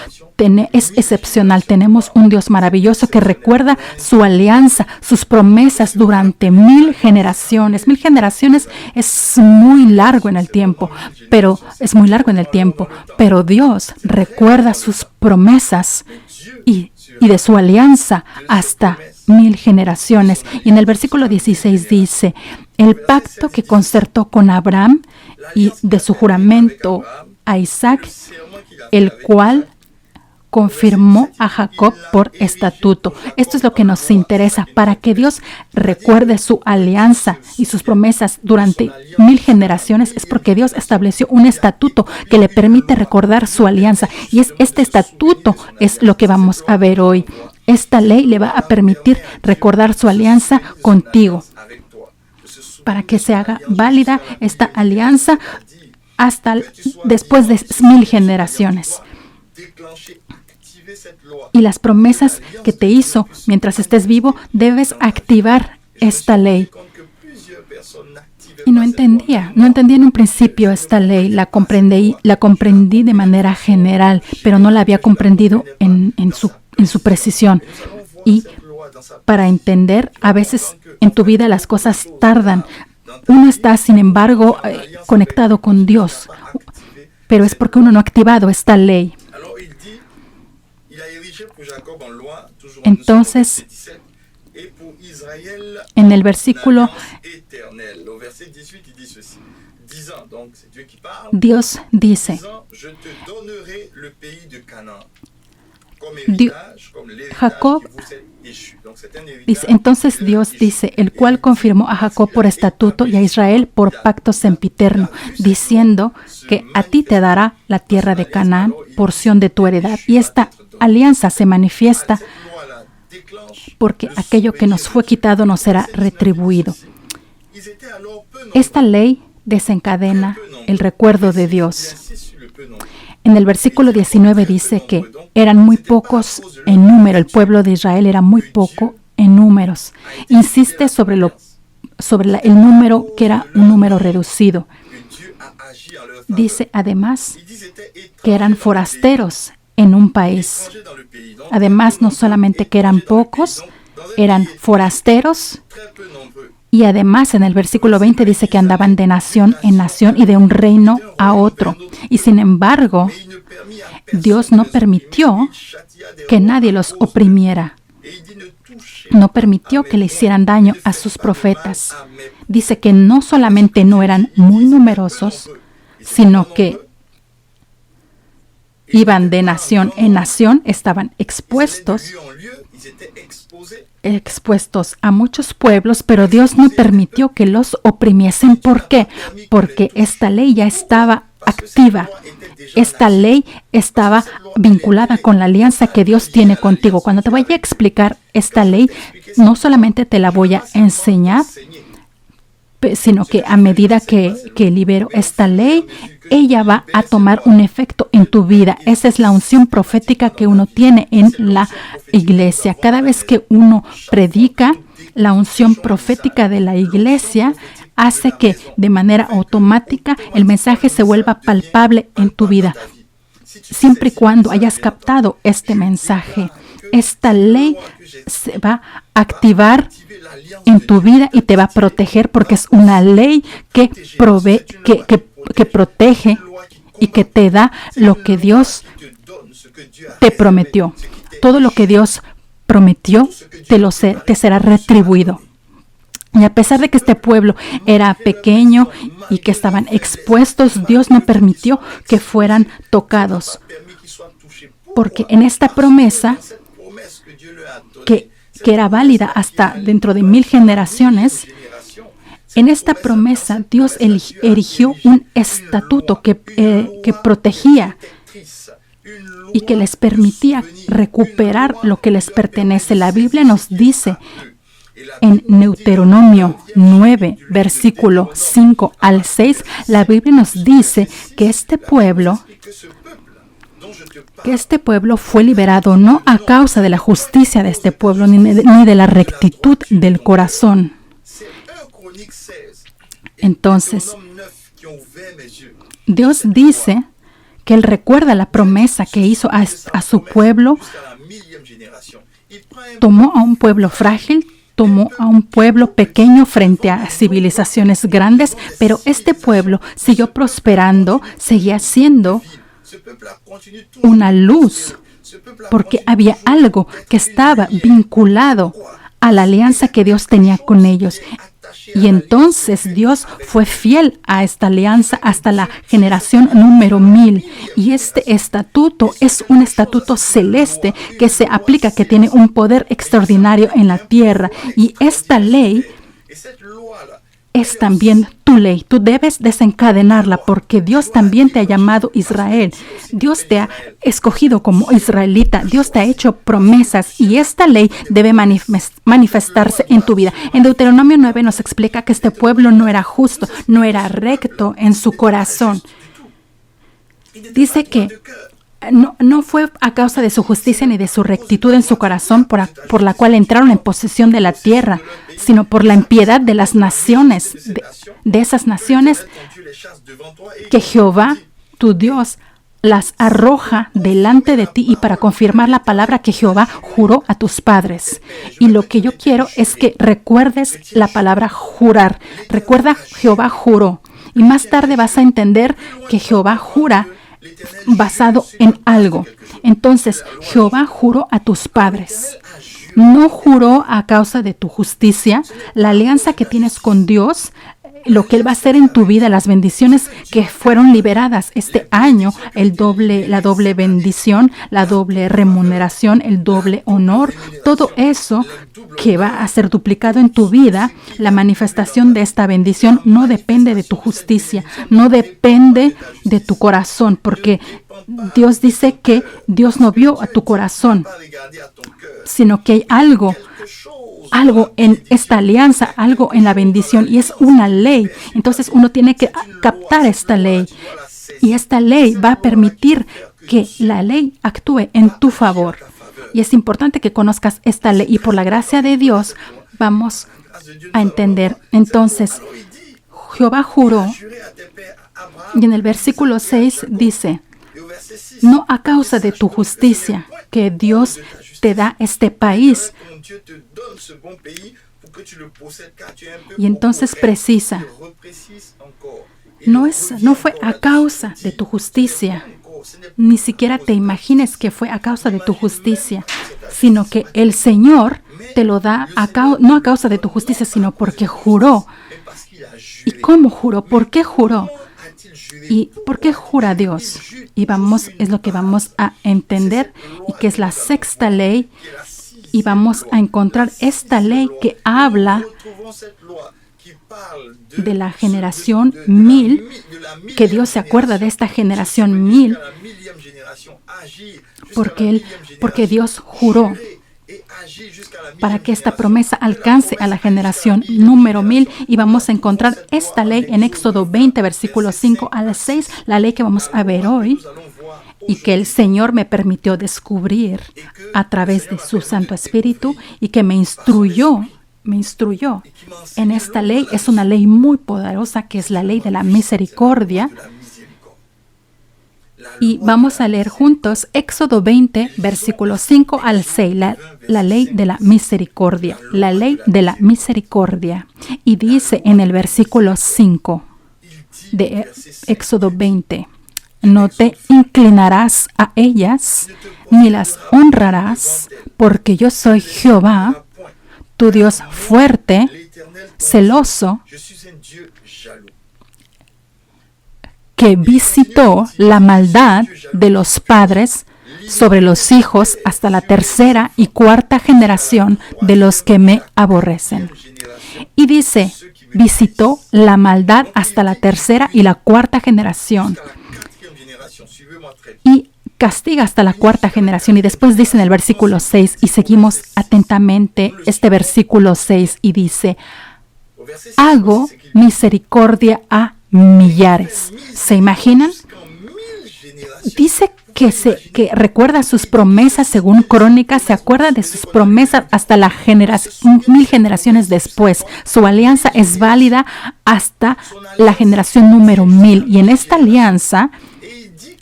Es excepcional. Tenemos un Dios maravilloso que recuerda su alianza, sus promesas durante 1000 generaciones. 1000 generaciones es muy largo en el tiempo, pero Dios recuerda sus promesas y de su alianza hasta 1000 generaciones. Y en el versículo 16 dice, el pacto que concertó con Abraham y de su juramento a Isaac, el cual confirmó a Jacob por estatuto. Esto es lo que nos interesa, para que Dios recuerde su alianza y sus promesas durante 1000 generaciones. Es porque Dios estableció un estatuto que le permite recordar su alianza. Y este estatuto es lo que vamos a ver hoy. Esta ley le va a permitir recordar su alianza contigo, para que se haga válida esta alianza hasta después de 1000 generaciones. Y las promesas que te hizo mientras estés vivo, debes activar esta ley. Y no entendía en un principio esta ley, la comprendí de manera general, pero no la había comprendido en su precisión. Y para entender, a veces en tu vida las cosas tardan. Uno está, sin embargo, conectado con Dios, pero es porque uno no ha activado esta ley. Entonces, en el versículo, Dios dice, Jacob dice, entonces Dios dice, el cual confirmó a Jacob por estatuto y a Israel por pacto sempiterno, diciendo que a ti te dará la tierra de Canaán, porción de tu heredad. Y esta alianza se manifiesta porque aquello que nos fue quitado nos será retribuido. Esta ley desencadena el recuerdo de Dios. En el versículo 19 dice que eran muy pocos en número, el pueblo de Israel era muy poco en números. Insiste sobre el número, que era un número reducido. Dice además que eran forasteros en un país. Además, no solamente que eran pocos, eran forasteros. Y además en el versículo 20 dice que andaban de nación en nación y de un reino a otro. Y sin embargo, Dios no permitió que nadie los oprimiera. No permitió que le hicieran daño a sus profetas. Dice que no solamente no eran muy numerosos, sino que iban de nación en nación, estaban expuestos a muchos pueblos, pero Dios no permitió que los oprimiesen. ¿Por qué? Porque esta ley ya estaba activa. Esta ley estaba vinculada con la alianza que Dios tiene contigo. Cuando te vaya a explicar esta ley, no solamente te la voy a enseñar, sino que a medida que libero esta ley, ella va a tomar un efecto en tu vida. Esa es la unción profética que uno tiene en la iglesia. Cada vez que uno predica, la unción profética de la iglesia hace que de manera automática el mensaje se vuelva palpable en tu vida, siempre y cuando hayas captado este mensaje. Esta ley se va a activar en tu vida y te va a proteger, porque es una ley que provee, que protege y que te da lo que Dios te prometió. Todo lo que Dios prometió te será retribuido. Y a pesar de que este pueblo era pequeño y que estaban expuestos, Dios no permitió que fueran tocados. Porque en esta promesa, que era válida hasta dentro de 1000 generaciones, en esta promesa Dios erigió un estatuto que protegía y que les permitía recuperar lo que les pertenece. La Biblia nos dice en Deuteronomio 9, versículo 5 al 6, la Biblia nos dice que este pueblo fue liberado no a causa de la justicia de este pueblo ni de la rectitud del corazón. Entonces, Dios dice que Él recuerda la promesa que hizo a su pueblo. Tomó a un pueblo frágil, tomó a un pueblo pequeño frente a civilizaciones grandes, pero este pueblo siguió prosperando, seguía siendo una luz, porque había algo que estaba vinculado a la alianza que Dios tenía con ellos. Y entonces Dios fue fiel a esta alianza hasta la generación número 1000. Y este estatuto es un estatuto celeste que se aplica, que tiene un poder extraordinario en la tierra. Y esta ley es también tu ley. Tú debes desencadenarla porque Dios también te ha llamado Israel. Dios te ha escogido como israelita. Dios te ha hecho promesas y esta ley debe manifestarse en tu vida. En Deuteronomio 9 nos explica que este pueblo no era justo, no era recto en su corazón. Dice que no fue a causa de su justicia ni de su rectitud en su corazón por la cual entraron en posesión de la tierra, sino por la impiedad de las naciones, de esas naciones que Jehová, tu Dios, las arroja delante de ti y para confirmar la palabra que Jehová juró a tus padres. Y lo que yo quiero es que recuerdes la palabra jurar. Recuerda, Jehová juró. Y más tarde vas a entender que Jehová jura basado en algo. Entonces, Jehová juró a tus padres. No juró a causa de tu justicia. La alianza que tienes con Dios, lo que Él va a hacer en tu vida, las bendiciones que fueron liberadas este año, la doble bendición, la doble remuneración, el doble honor, todo eso que va a ser duplicado en tu vida, la manifestación de esta bendición no depende de tu justicia, no depende de tu corazón, porque Dios dice que Dios no vio a tu corazón, sino que hay algo en esta alianza, algo en la bendición, y es una ley. Entonces uno tiene que captar esta ley, y esta ley va a permitir que la ley actúe en tu favor. Y es importante que conozcas esta ley, y por la gracia de Dios vamos a entender. Entonces, Jehová juró, y en el versículo 6 dice: no a causa de tu justicia que Dios te da este país. Y entonces precisa, no fue a causa de tu justicia, ni siquiera te imagines que fue a causa de tu justicia, sino que el Señor te lo da no a causa de tu justicia, sino porque juró. ¿Y cómo juró? ¿Por qué juró? ¿Y por qué jura Dios? Y es lo que vamos a entender, y que es la sexta ley. Y vamos a encontrar esta ley que habla de la generación 1000, que Dios se acuerda de esta generación 1000, porque Dios juró para que esta promesa alcance a la generación número 1000. Y vamos a encontrar esta ley en Éxodo 20, versículos 5 al 6, la ley que vamos a ver hoy y que el Señor me permitió descubrir a través de su Santo Espíritu, y que me instruyó en esta ley. Es una ley muy poderosa, que es la ley de la misericordia. Y vamos a leer juntos Éxodo 20, versículos 5 al 6, la ley de la misericordia, la ley de la misericordia. Y dice en el versículo 5 de Éxodo 20, no te inclinarás a ellas, ni las honrarás, porque yo soy Jehová, tu Dios fuerte, celoso, que visitó la maldad de los padres sobre los hijos hasta la tercera y cuarta generación de los que me aborrecen. Y dice, visitó la maldad hasta la tercera y la cuarta generación. Y castiga hasta la cuarta generación. Y después dice en el versículo 6, y seguimos atentamente este versículo 6, y dice, hago misericordia a millares. ¿Se imaginan? Dice que recuerda sus promesas según Crónicas, se acuerda de sus promesas hasta la 1000 generaciones después. Su alianza es válida hasta la generación número 1000. Y en esta alianza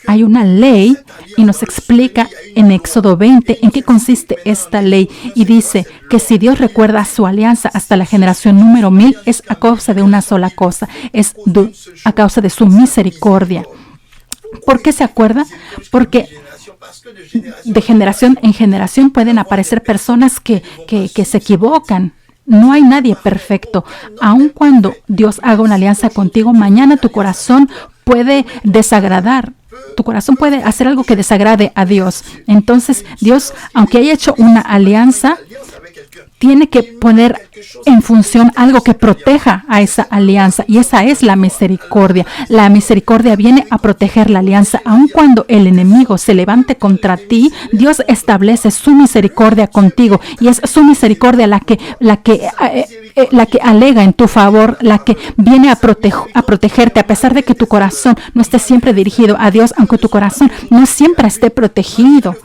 hay una ley, y nos explica en Éxodo 20 en qué consiste esta ley. Y dice que si Dios recuerda su alianza hasta la generación número 1000, es a causa de una sola cosa, es a causa de su misericordia. ¿Por qué se acuerda? Porque de generación en generación pueden aparecer personas que se equivocan. No hay nadie perfecto. Aun cuando Dios haga una alianza contigo, mañana tu corazón puede desagradar. Tu corazón puede hacer algo que desagrade a Dios. Entonces, Dios, aunque haya hecho una alianza, tiene que poner en función algo que proteja a esa alianza, y esa es la misericordia. La misericordia viene a proteger la alianza. Aun cuando el enemigo se levante contra ti, Dios establece su misericordia contigo, y es su misericordia la que alega en tu favor, la que viene a protegerte, a pesar de que tu corazón no esté siempre dirigido a Dios, aunque tu corazón no siempre esté protegido.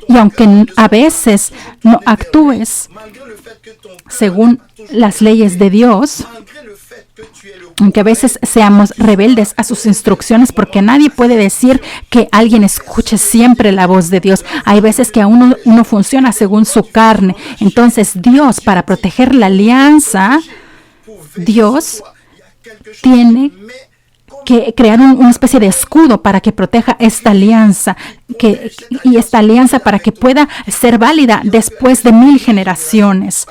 Y aunque a veces no actúes según las leyes de Dios, aunque a veces seamos rebeldes a sus instrucciones, porque nadie puede decir que alguien escuche siempre la voz de Dios. Hay veces que uno funciona según su carne. Entonces Dios, para proteger la alianza, Dios tiene que crear una especie de escudo para que proteja esta alianza, y esta alianza para que pueda ser válida después de 1000 generaciones.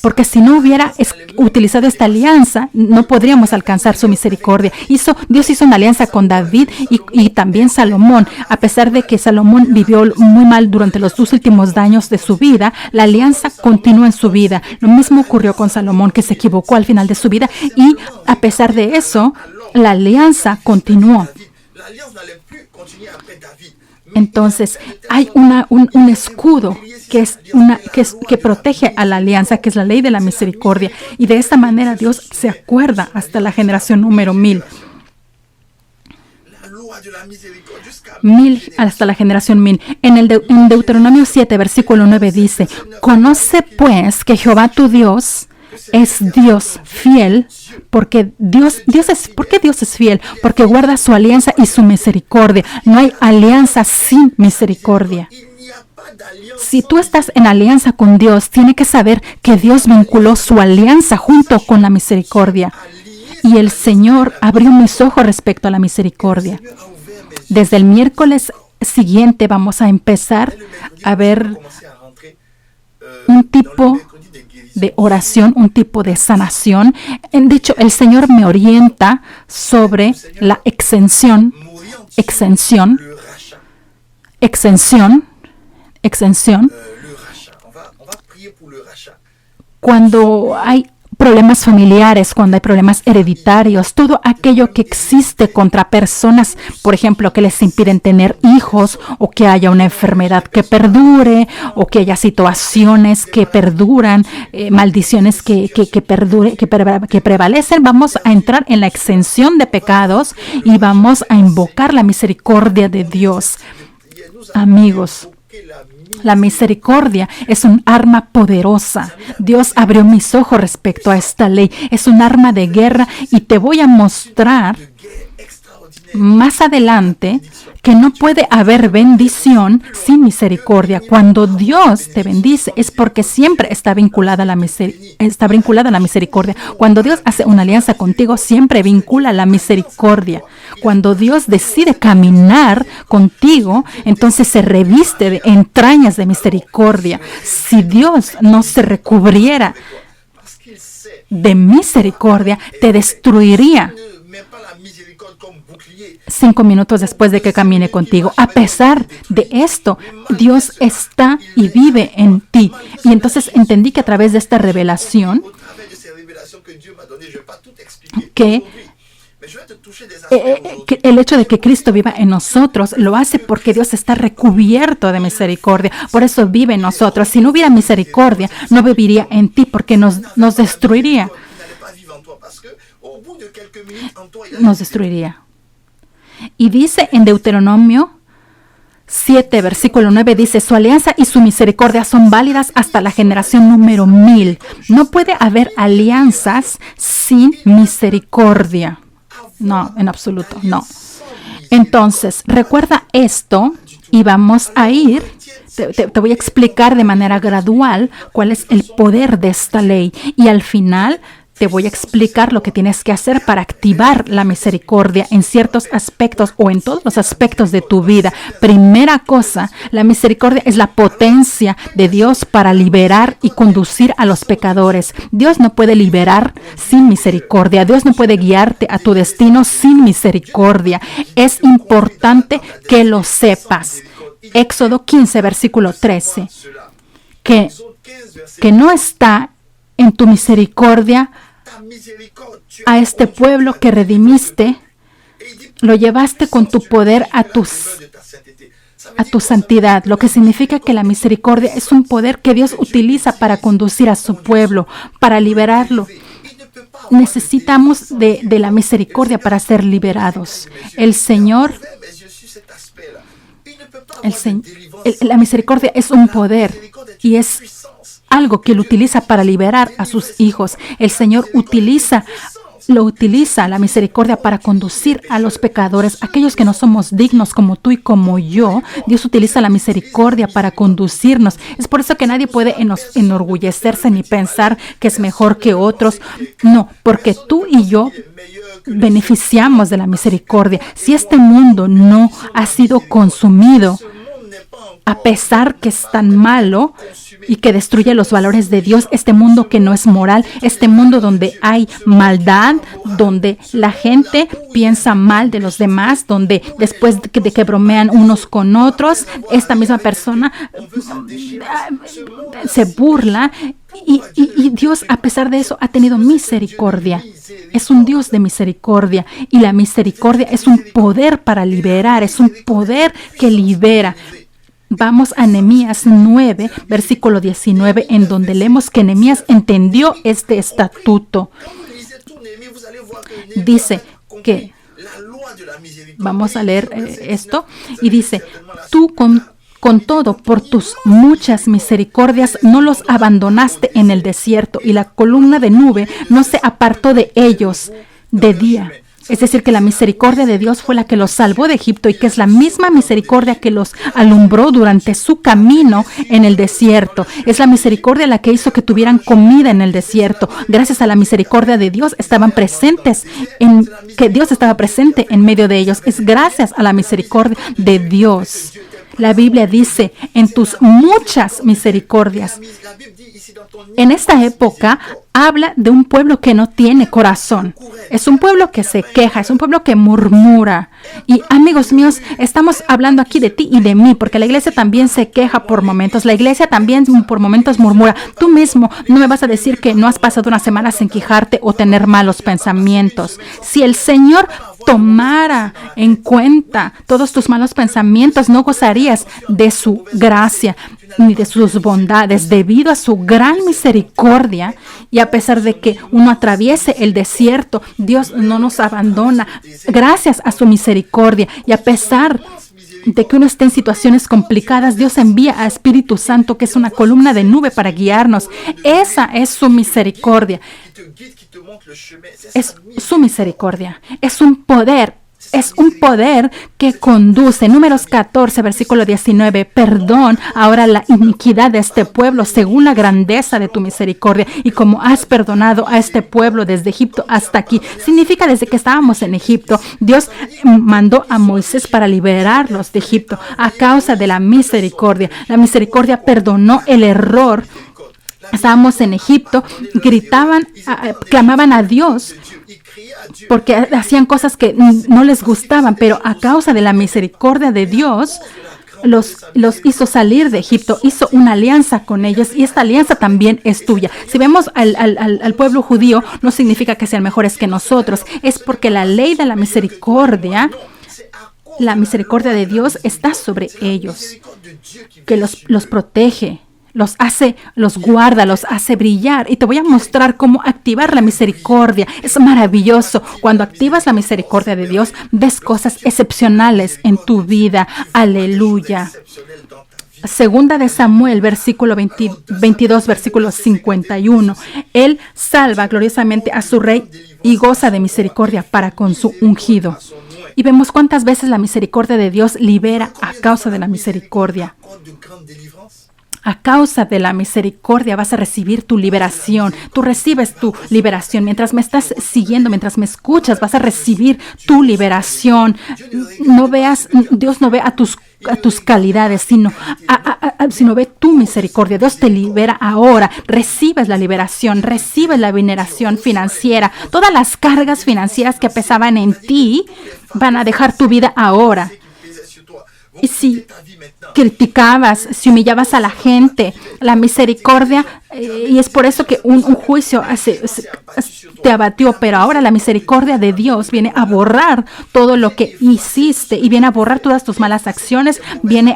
Porque si no hubiera utilizado esta alianza, no podríamos alcanzar su misericordia. Dios hizo una alianza con David y también Salomón. A pesar de que Salomón vivió muy mal durante los 2 últimos años de su vida, la alianza continuó en su vida. Lo mismo ocurrió con Salomón, que se equivocó al final de su vida, y a pesar de eso, la alianza continuó. Entonces, hay un escudo que protege a la alianza, que es la ley de la misericordia. Y de esta manera Dios se acuerda hasta la generación número 1000. 1000 hasta la generación 1000. En Deuteronomio 7, versículo 9 dice, conoce pues que Jehová tu Dios es Dios fiel, porque ¿por qué Dios es fiel? Porque guarda su alianza y su misericordia. No hay alianza sin misericordia. Si tú estás en alianza con Dios, tienes que saber que Dios vinculó su alianza junto con la misericordia. Y el Señor abrió mis ojos respecto a la misericordia. Desde el miércoles siguiente vamos a empezar a ver un tipo de oración, un tipo de sanación. De hecho, el Señor me orienta sobre la exención. Cuando hay problemas familiares, cuando hay problemas hereditarios, todo aquello que existe contra personas, por ejemplo, que les impiden tener hijos, o que haya una enfermedad que perdure, o que haya situaciones que perduran, maldiciones que prevalecen, vamos a entrar en la exención de pecados y vamos a invocar la misericordia de Dios. Amigos, la misericordia es un arma poderosa. Dios abrió mis ojos respecto a esta ley. Es un arma de guerra y te voy a mostrar más adelante que no puede haber bendición sin misericordia. Cuando Dios te bendice es porque siempre está vinculada a la misericordia. Cuando Dios hace una alianza contigo, siempre vincula la misericordia. Cuando Dios decide caminar contigo, entonces se reviste de entrañas de misericordia. Si Dios no se recubriera de misericordia, te destruiría 5 minutos después de que camine contigo. A pesar de esto, Dios está y vive en ti. Y entonces entendí que a través de esta revelación, que el hecho de que Cristo viva en nosotros lo hace porque Dios está recubierto de misericordia. Por eso vive en nosotros. Si no hubiera misericordia, no viviría en ti porque nos destruiría. Nos destruiría. Y dice en Deuteronomio 7, versículo 9, dice: su alianza y su misericordia son válidas hasta la generación número 1000. No puede haber alianzas sin misericordia. No, en absoluto, no. Entonces, recuerda esto y vamos a ir. Te voy a explicar de manera gradual cuál es el poder de esta ley. Y al final te voy a explicar lo que tienes que hacer para activar la misericordia en ciertos aspectos o en todos los aspectos de tu vida. Primera cosa, la misericordia es la potencia de Dios para liberar y conducir a los pecadores. Dios no puede liberar sin misericordia. Dios no puede guiarte a tu destino sin misericordia. Es importante que lo sepas. Éxodo 15, versículo 13. Que no está en tu misericordia a este pueblo que redimiste, lo llevaste con tu poder a tu santidad, lo que significa que la misericordia es un poder que Dios utiliza para conducir a su pueblo, para liberarlo. Necesitamos de la misericordia para ser liberados. La misericordia es un poder y es algo que Él utiliza para liberar a sus hijos. El Señor utiliza la misericordia para conducir a los pecadores, aquellos que no somos dignos como tú y como yo. Dios utiliza la misericordia para conducirnos. Es por eso que nadie puede enorgullecerse ni pensar que es mejor que otros. No, porque tú y yo beneficiamos de la misericordia. Si este mundo no ha sido consumido, a pesar que es tan malo y que destruye los valores de Dios, este mundo que no es moral, este mundo donde hay maldad, donde la gente piensa mal de los demás, donde después de que bromean unos con otros, esta misma persona se burla. Y Dios, a pesar de eso, ha tenido misericordia. Es un Dios de misericordia. Y la misericordia es un poder para liberar, es un poder que libera. Vamos a Nehemías 9, versículo 19, en donde leemos que Nehemías entendió este estatuto. Dice que, vamos a leer esto, y dice: tú con todo, por tus muchas misericordias, no los abandonaste en el desierto, y la columna de nube no se apartó de ellos de día. Es decir, que la misericordia de Dios fue la que los salvó de Egipto y que es la misma misericordia que los alumbró durante su camino en el desierto. Es la misericordia la que hizo que tuvieran comida en el desierto. Gracias a la misericordia de Dios que Dios estaba presente en medio de ellos. Es gracias a la misericordia de Dios. La Biblia dice, en tus muchas misericordias. En esta época habla de un pueblo que no tiene corazón. Es un pueblo que se queja, es un pueblo que murmura. Y amigos míos, estamos hablando aquí de ti y de mí, porque la iglesia también se queja por momentos. La iglesia también por momentos murmura. Tú mismo no me vas a decir que no has pasado una semana sin quejarte o tener malos pensamientos. Si el Señor tomara en cuenta todos tus malos pensamientos, no gozarías de su gracia ni de sus bondades, debido a su gran misericordia. Y a pesar de que uno atraviese el desierto, Dios no nos abandona gracias a su misericordia. Y a pesar de que uno esté en situaciones complicadas, Dios envía a Espíritu Santo, que es una columna de nube para guiarnos. Esa es su misericordia. Es su misericordia. Es un poder. Es un poder que conduce. Números 14, versículo 19. Perdón ahora la iniquidad de este pueblo según la grandeza de tu misericordia. Y como has perdonado a este pueblo desde Egipto hasta aquí. Significa desde que estábamos en Egipto. Dios mandó a Moisés para liberarlos de Egipto a causa de la misericordia. La misericordia perdonó el error. Estábamos en Egipto, gritaban, clamaban a Dios porque hacían cosas que no les gustaban, pero a causa de la misericordia de Dios los hizo salir de Egipto, hizo una alianza con ellos, y esta alianza también es tuya. Si vemos al pueblo judío, no significa que sean mejores que nosotros, es porque la ley de la misericordia de Dios está sobre ellos, que los protege, los guarda, los hace brillar. Y te voy a mostrar cómo activar la misericordia. Es maravilloso. Cuando activas la misericordia de Dios, ves cosas excepcionales en tu vida. Aleluya. Segunda de Samuel, versículo 22, versículo 51. Él salva gloriosamente a su rey y goza de misericordia para con su ungido. Y vemos cuántas veces la misericordia de Dios libera a causa de la misericordia. A causa de la misericordia vas a recibir tu liberación. Tú recibes tu liberación. Mientras me estás siguiendo, mientras me escuchas, vas a recibir tu liberación. Dios no ve a tus calidades, sino ve tu misericordia. Dios te libera ahora. Recibes la liberación, recibes la veneración financiera. Todas las cargas financieras que pesaban en ti van a dejar tu vida ahora. Y si criticabas, si humillabas a la gente, la misericordia, y es por eso que un juicio te abatió, pero ahora la misericordia de Dios viene a borrar todo lo que hiciste y viene a borrar todas tus malas acciones, viene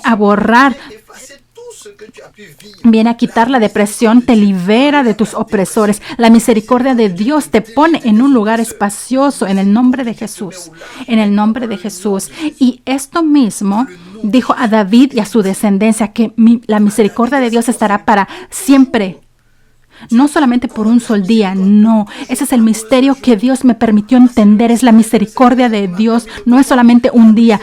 a quitar la depresión, te libera de tus opresores. La misericordia de Dios te pone en un lugar espacioso en el nombre de Jesús. En el nombre de Jesús. Y esto mismo dijo a David y a su descendencia, que la misericordia de Dios estará para siempre. No solamente por un solo día, no. Ese es el misterio que Dios me permitió entender. Es la misericordia de Dios. No es solamente un día.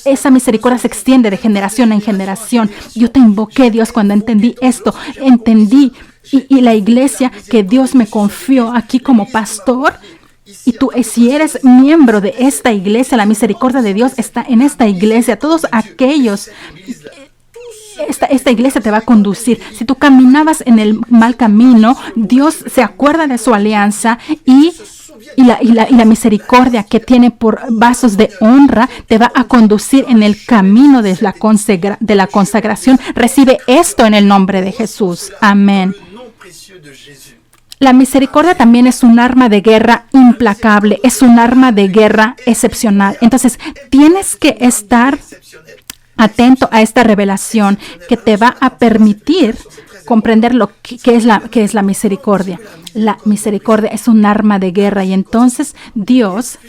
Esa misericordia se extiende de generación en generación. Yo te invoqué, Dios, cuando entendí esto. Entendí. Y la iglesia que Dios me confió aquí como pastor. Y tú, si eres miembro de esta iglesia, la misericordia de Dios está en esta iglesia. Todos aquellos... Esta iglesia te va a conducir. Si tú caminabas en el mal camino, Dios se acuerda de su alianza y la misericordia que tiene por vasos de honra te va a conducir en el camino de la consagración. Recibe esto en el nombre de Jesús. Amén. La misericordia también es un arma de guerra implacable, es un arma de guerra excepcional. Entonces, tienes que estar atento a esta revelación que te va a permitir comprender qué es la misericordia. La misericordia es un arma de guerra y entonces Dios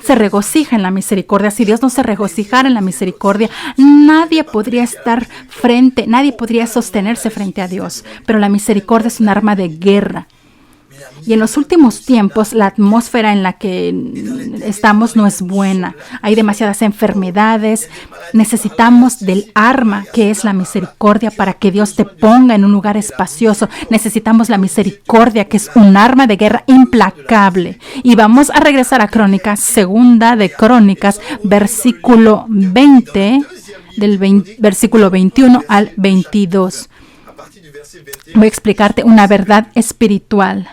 se regocija en la misericordia. Si Dios no se regocijara en la misericordia, nadie podría sostenerse frente a Dios. Pero la misericordia es un arma de guerra. Y en los últimos tiempos, la atmósfera en la que estamos no es buena. Hay demasiadas enfermedades. Necesitamos del arma que es la misericordia para que Dios te ponga en un lugar espacioso. Necesitamos la misericordia que es un arma de guerra implacable. Y vamos a regresar a Crónicas, segunda de Crónicas, versículo 20. versículo 21 al 22. Voy a explicarte una verdad espiritual.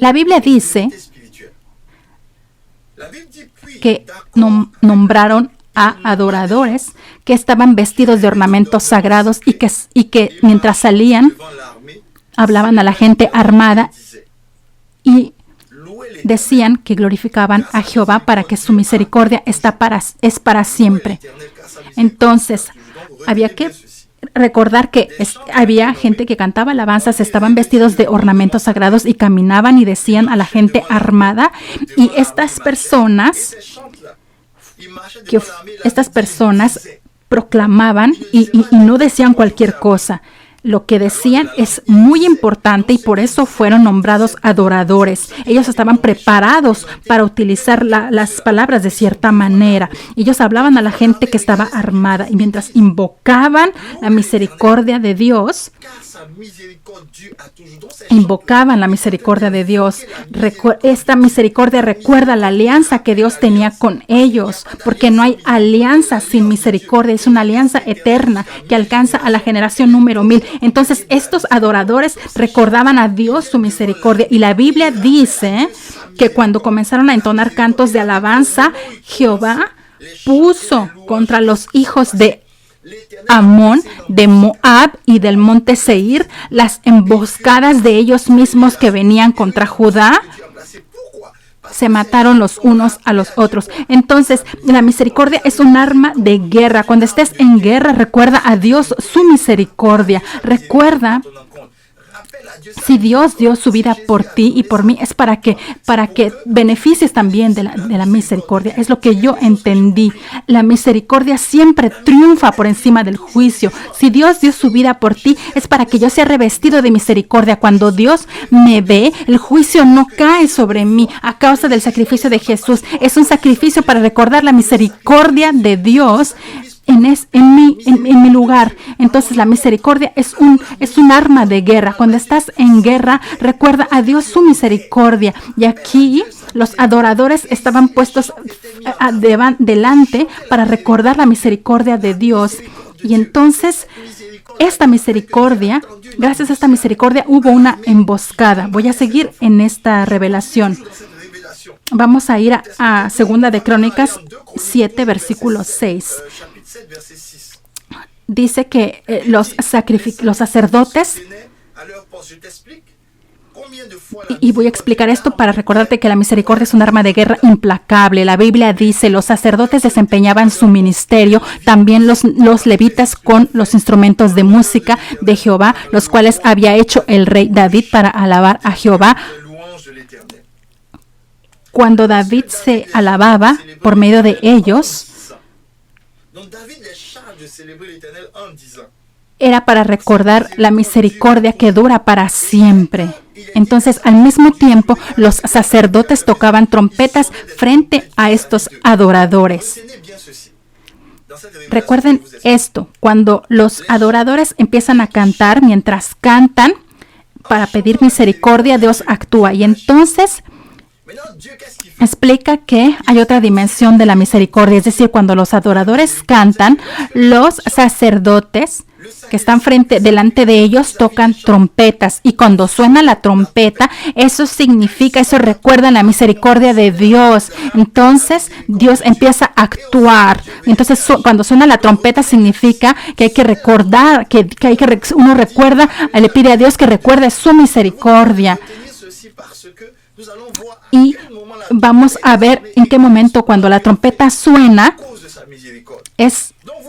La Biblia dice que nombraron a adoradores que estaban vestidos de ornamentos sagrados y que mientras salían hablaban a la gente armada y decían que glorificaban a Jehová para que su misericordia es para siempre. Entonces, había que recordar que había gente que cantaba alabanzas, estaban vestidos de ornamentos sagrados y caminaban y decían a la gente armada, y estas personas proclamaban y no decían cualquier cosa. Lo que decían es muy importante y por eso fueron nombrados adoradores. Ellos estaban preparados para utilizar las palabras de cierta manera. Ellos hablaban a la gente que estaba armada y mientras invocaban la misericordia de Dios, esta misericordia recuerda la alianza que Dios tenía con ellos, porque no hay alianza sin misericordia, es una alianza eterna que alcanza a la generación número 1000. Entonces estos adoradores recordaban a Dios su misericordia y la Biblia dice que cuando comenzaron a entonar cantos de alabanza, Jehová puso contra los hijos de Amón, de Moab y del monte Seir las emboscadas de ellos mismos que venían contra Judá. Se mataron los unos a los otros. Entonces, la misericordia es un arma de guerra. Cuando estés en guerra, recuerda a Dios su misericordia. Recuerda, si Dios dio su vida por ti y por mí, es para que beneficies también de la misericordia. Es lo que yo entendí. La misericordia siempre triunfa por encima del juicio. Si Dios dio su vida por ti, es para que yo sea revestido de misericordia. Cuando Dios me ve, el juicio no cae sobre mí a causa del sacrificio de Jesús. Es un sacrificio para recordar la misericordia de Dios en mi lugar. Entonces la misericordia es un arma de guerra. Cuando estás en guerra, recuerda a Dios su misericordia. Y aquí los adoradores estaban puestos delante para recordar la misericordia de Dios. Y entonces esta misericordia, gracias a esta misericordia, hubo una emboscada. Voy a seguir en esta revelación. Vamos a ir a 2 de Crónicas 7, versículo 6. Dice que los sacerdotes, y voy a explicar esto para recordarte que la misericordia es un arma de guerra implacable. La Biblia dice, los sacerdotes desempeñaban su ministerio, también los levitas con los instrumentos de música de Jehová, los cuales había hecho el rey David para alabar a Jehová. Cuando David se alababa por medio de ellos, era para recordar la misericordia que dura para siempre. Entonces, al mismo tiempo, los sacerdotes tocaban trompetas frente a estos adoradores. Recuerden esto, cuando los adoradores empiezan a cantar, mientras cantan para pedir misericordia, Dios actúa. Y entonces explica que hay otra dimensión de la misericordia, es decir, cuando los adoradores cantan, los sacerdotes que están delante de ellos tocan trompetas, y cuando suena la trompeta, eso recuerda la misericordia de Dios. Entonces Dios empieza a actuar. Entonces cuando suena la trompeta significa que hay que recordar, uno recuerda, le pide a Dios que recuerde su misericordia. Y vamos a ver en qué momento, cuando la trompeta suena,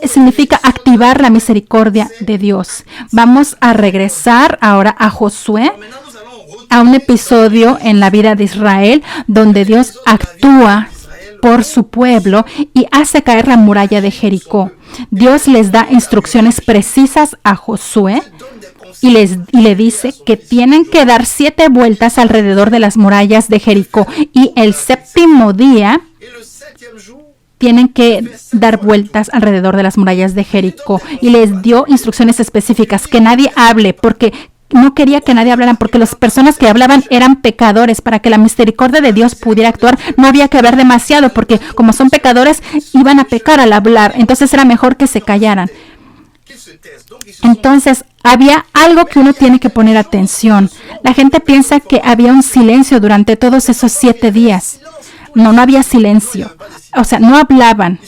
significa activar la misericordia de Dios. Vamos a regresar ahora a Josué, a un episodio en la vida de Israel donde Dios actúa por su pueblo y hace caer la muralla de Jericó. Dios les da instrucciones precisas a Josué y le dice que tienen que dar 7 vueltas alrededor de las murallas de Jericó, y el 7º día tienen que dar vueltas alrededor de las murallas de Jericó. Y les dio instrucciones específicas, que nadie hable, porque no quería que nadie hablara, porque las personas que hablaban eran pecadores. Para que la misericordia de Dios pudiera actuar, no había que hablar demasiado, porque como son pecadores, iban a pecar al hablar. Entonces era mejor que se callaran. Entonces había algo que uno tiene que poner atención. La gente piensa que había un silencio durante todos esos 7 días. No había silencio. O sea, no hablaban.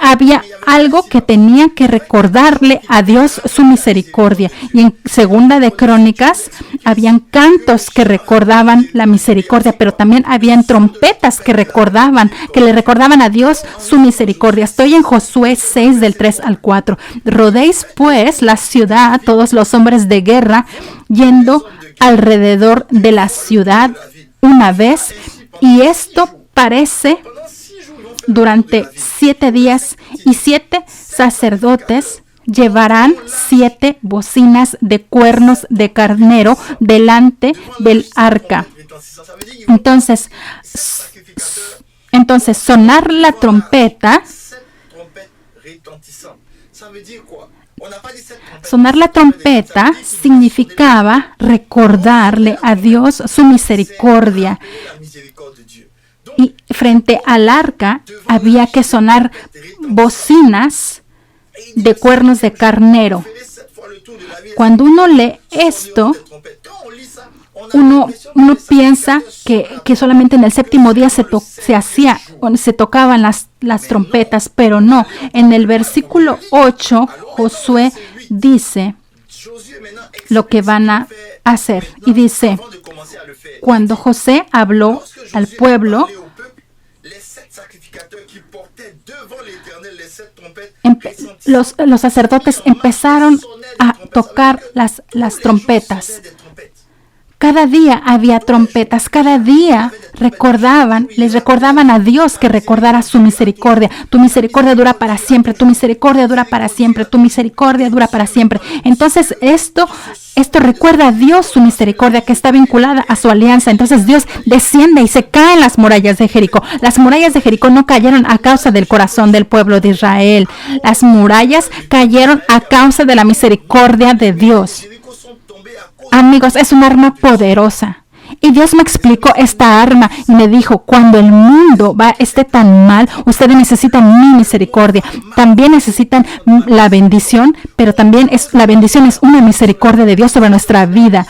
Había algo que tenían que recordarle a Dios su misericordia. Y en Segunda de Crónicas habían cantos que recordaban la misericordia, pero también habían trompetas que le recordaban a Dios su misericordia. Estoy en Josué 6 del 3 al 4. Rodéis pues la ciudad, todos los hombres de guerra, yendo alrededor de la ciudad una vez, y esto parece durante 7 días, y 7 sacerdotes llevarán 7 bocinas de cuernos de carnero delante del arca. Entonces sonar la trompeta. Sonar la trompeta significaba recordarle a Dios su misericordia. Y frente al arca había que sonar bocinas de cuernos de carnero. Cuando uno lee esto, uno piensa que solamente en el 7º día se tocaban las trompetas, pero no. En el versículo 8, Josué dice lo que van a hacer. Y dice, cuando José habló al pueblo, los sacerdotes empezaron a tocar las trompetas. Cada día había trompetas, cada día les recordaban a Dios que recordara su misericordia. Tu misericordia dura para siempre, tu misericordia dura para siempre, tu misericordia dura para siempre. Entonces esto recuerda a Dios su misericordia, que está vinculada a su alianza. Entonces Dios desciende y se caen las murallas de Jericó. Las murallas de Jericó no cayeron a causa del corazón del pueblo de Israel. Las murallas cayeron a causa de la misericordia de Dios. Amigos, es un arma poderosa. Y Dios me explicó esta arma y me dijo, cuando el mundo esté tan mal, ustedes necesitan mi misericordia. También necesitan la bendición, pero también la bendición es una misericordia de Dios sobre nuestra vida.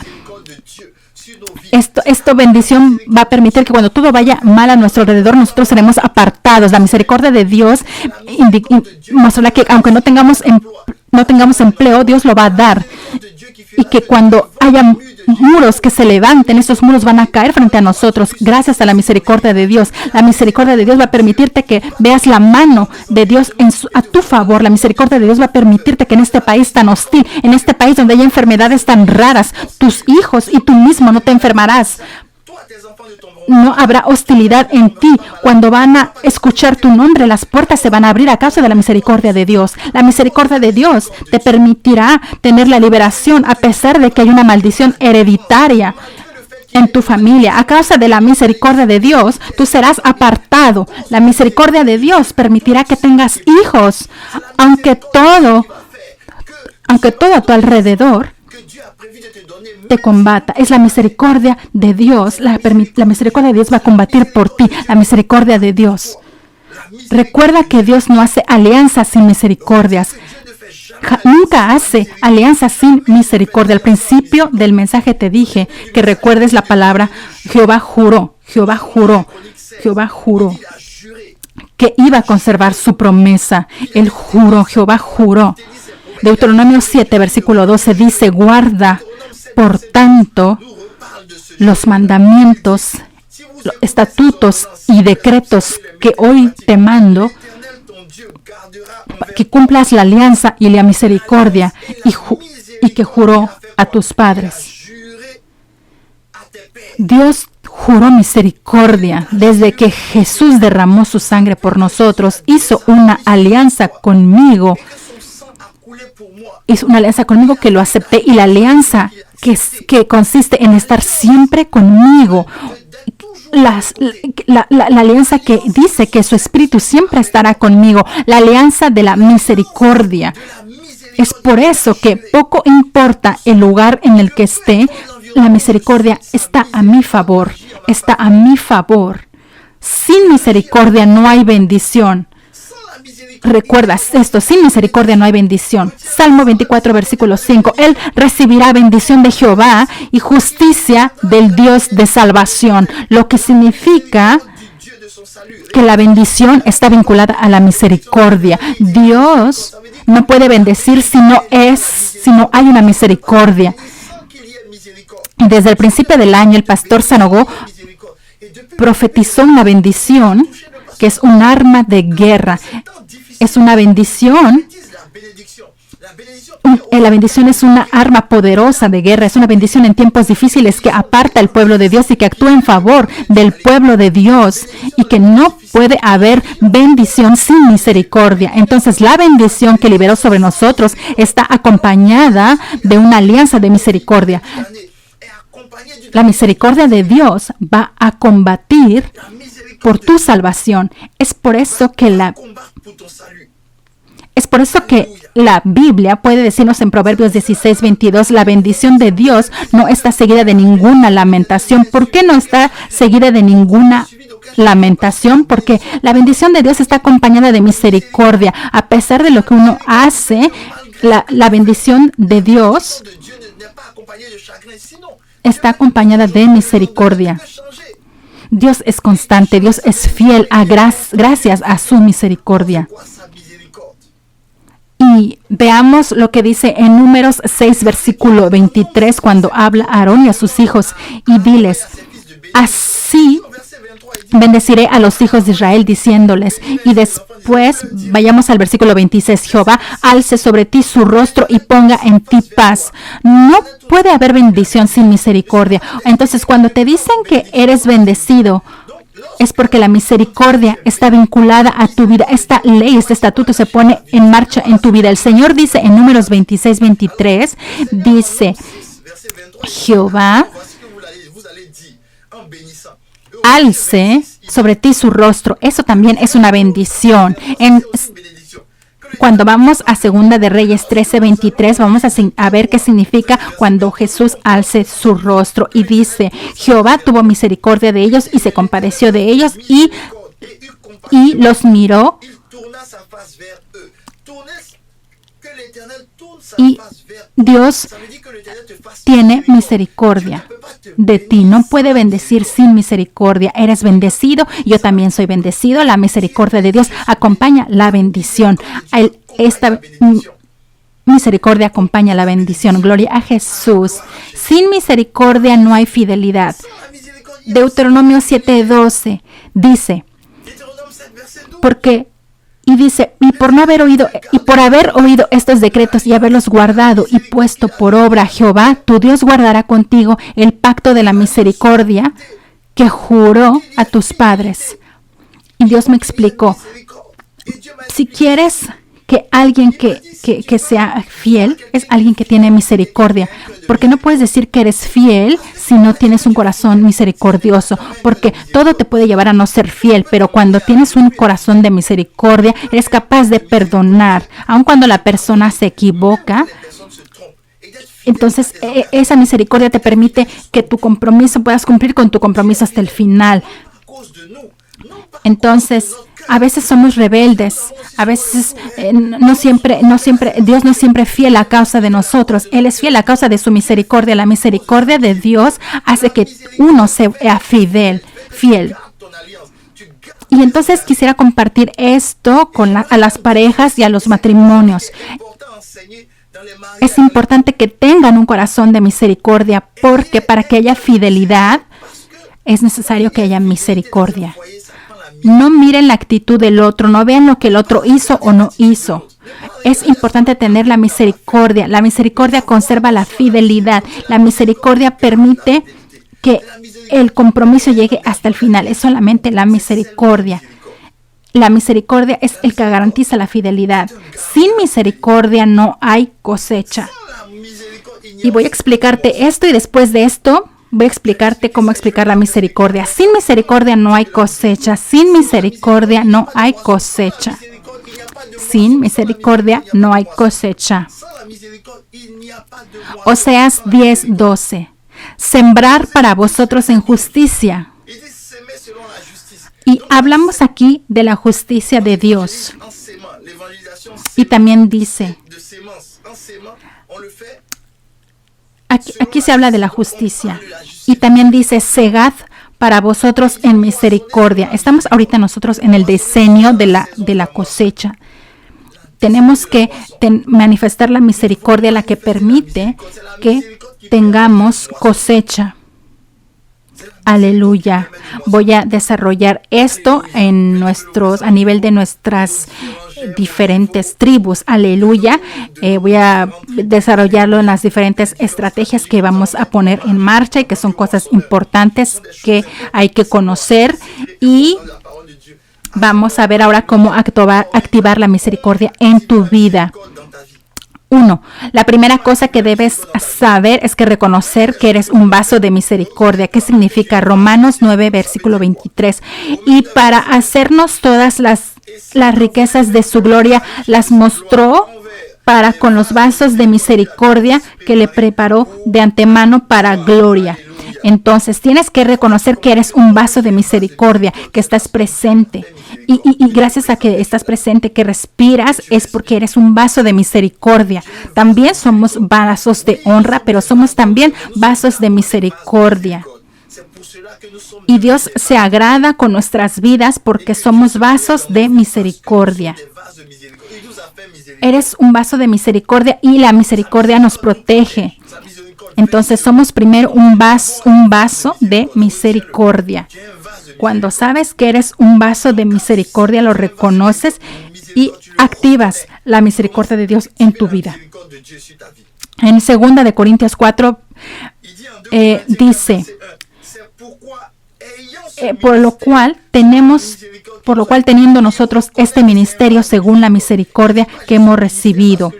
Esta bendición va a permitir que cuando todo vaya mal a nuestro alrededor, nosotros seremos apartados. La misericordia de Dios mostrará que aunque no tengamos empleo, Dios lo va a dar. Y que cuando haya muros que se levanten, estos muros van a caer frente a nosotros gracias a la misericordia de Dios. La misericordia de Dios va a permitirte que veas la mano de Dios a tu favor. La misericordia de Dios va a permitirte que en este país tan hostil, en este país donde hay enfermedades tan raras, tus hijos y tú mismo no te enfermarás. No habrá hostilidad en ti. Cuando van a escuchar tu nombre, las puertas se van a abrir a causa de la misericordia de Dios. La misericordia de Dios te permitirá tener la liberación a pesar de que hay una maldición hereditaria en tu familia. A causa de la misericordia de Dios, tú serás apartado. La misericordia de Dios permitirá que tengas hijos, aunque todo a tu alrededor te combata. Es la misericordia de Dios. La misericordia de Dios va a combatir por ti. La misericordia de Dios. Recuerda que Dios no hace alianzas sin misericordias. Nunca hace alianzas sin misericordia. Al principio del mensaje te dije que recuerdes la palabra Jehová juró. Jehová juró. Jehová juró que iba a conservar su promesa. Él juró. Jehová juró. Deuteronomio 7, versículo 12 dice, guarda, por tanto, los mandamientos, los estatutos y decretos que hoy te mando, que cumplas la alianza y la misericordia y que juró a tus padres. Dios juró misericordia desde que Jesús derramó su sangre por nosotros, hizo una alianza conmigo. Es una alianza conmigo que lo acepté, y la alianza que consiste en estar siempre conmigo. La alianza que dice que su Espíritu siempre estará conmigo. La alianza de la misericordia. Es por eso que poco importa el lugar en el que esté, la misericordia está a mi favor. Está a mi favor. Sin misericordia no hay bendición. Recuerdas esto, sin misericordia no hay bendición. Salmo 24, versículo 5. Él recibirá bendición de Jehová y justicia del Dios de salvación. Lo que significa que la bendición está vinculada a la misericordia. Dios no puede bendecir si no hay una misericordia. Y desde el principio del año, el pastor Sanogo profetizó una bendición que es un arma de guerra. Es una bendición. La bendición es una arma poderosa de guerra. Es una bendición en tiempos difíciles que aparta al pueblo de Dios y que actúa en favor del pueblo de Dios, y que no puede haber bendición sin misericordia. Entonces, la bendición que liberó sobre nosotros está acompañada de una alianza de misericordia. La misericordia de Dios va a combatir por tu salvación. Es por eso que la Biblia puede decirnos en Proverbios 16:22, la bendición de Dios no está seguida de ninguna lamentación. ¿Por qué no está seguida de ninguna lamentación? Porque la bendición de Dios está acompañada de misericordia. A pesar de lo que uno hace, la bendición de Dios está acompañada de misericordia. Dios es constante, Dios es fiel gracias a su misericordia. Y veamos lo que dice en Números 6, versículo 23, cuando habla a Aarón y a sus hijos, y diles: así bendeciré a los hijos de Israel, diciéndoles. Y después vayamos al versículo 26. Jehová alce sobre ti su rostro y ponga en ti paz. No puede haber bendición sin misericordia. Entonces, cuando te dicen que eres bendecido, es porque la misericordia está vinculada a tu vida. Esta ley, este estatuto se pone en marcha en tu vida. El Señor dice en Números 26, 23, dice: Jehová alce sobre ti su rostro. Eso también es una bendición. Cuando vamos a Segunda de Reyes 13:23, vamos a ver qué significa cuando Jesús alce su rostro. Y dice: Jehová tuvo misericordia de ellos y se compadeció de ellos y los miró. Y Dios tiene misericordia de ti. No puede bendecir sin misericordia. Eres bendecido, yo también soy bendecido. La misericordia de Dios acompaña la bendición. Esta misericordia acompaña la bendición. Gloria a Jesús. Sin misericordia no hay fidelidad. Deuteronomio 7:12 dice: y por haber oído estos decretos y haberlos guardado y puesto por obra, Jehová, tu Dios, guardará contigo el pacto de la misericordia que juró a tus padres. Y Dios me explicó: si quieres que alguien que sea fiel, es alguien que tiene misericordia. Porque no puedes decir que eres fiel si no tienes un corazón misericordioso. Porque todo te puede llevar a no ser fiel, pero cuando tienes un corazón de misericordia, eres capaz de perdonar. Aun cuando la persona se equivoca, entonces esa misericordia te permite que puedas cumplir con tu compromiso hasta el final. Entonces, a veces somos rebeldes, a veces Dios no es siempre fiel a causa de nosotros. Él es fiel a causa de su misericordia. La misericordia de Dios hace que uno sea fiel. Y entonces quisiera compartir esto a las parejas y a los matrimonios. Es importante que tengan un corazón de misericordia, porque para que haya fidelidad es necesario que haya misericordia. No miren la actitud del otro, no vean lo que el otro hizo o no hizo. Es importante tener la misericordia. La misericordia conserva la fidelidad. La misericordia permite que el compromiso llegue hasta el final. Es solamente la misericordia. La misericordia es el que garantiza la fidelidad. Sin misericordia no hay cosecha. Y voy a explicarte esto, y después de esto voy a explicarte cómo explicar la misericordia. Sin misericordia no hay cosecha. Sin misericordia no hay cosecha. Sin misericordia no hay cosecha. Oseas 10:12. Sembrar para vosotros en justicia. Y hablamos aquí de la justicia de Dios. Y también dice, aquí se habla de la justicia. Y también dice, segad para vosotros en misericordia. Estamos ahorita nosotros en el diseño de la cosecha. Tenemos que manifestar la misericordia, la que permite que tengamos cosecha. Aleluya. Voy a desarrollar esto a nivel de nuestras diferentes tribus. Aleluya. Voy a desarrollarlo en las diferentes estrategias que vamos a poner en marcha y que son cosas importantes que hay que conocer. Y vamos a ver ahora cómo activar la misericordia en tu vida. 1. La primera cosa que debes saber es que reconocer que eres un vaso de misericordia. ¿Qué significa? Romanos 9, versículo 23. Y para hacernos todas las riquezas de su gloria, las mostró para con los vasos de misericordia que le preparó de antemano para gloria. Entonces, tienes que reconocer que eres un vaso de misericordia, que estás presente. Y gracias a que estás presente, que respiras, es porque eres un vaso de misericordia. También somos vasos de honra, pero somos también vasos de misericordia. Y Dios se agrada con nuestras vidas porque somos vasos de misericordia. Eres un vaso de misericordia y la misericordia nos protege. Entonces somos primero un vaso de misericordia. Cuando sabes que eres un vaso de misericordia, lo reconoces y activas la misericordia de Dios en tu vida. En 2 de Corintios 4 dice, por lo cual teniendo nosotros este ministerio según la misericordia que hemos recibido.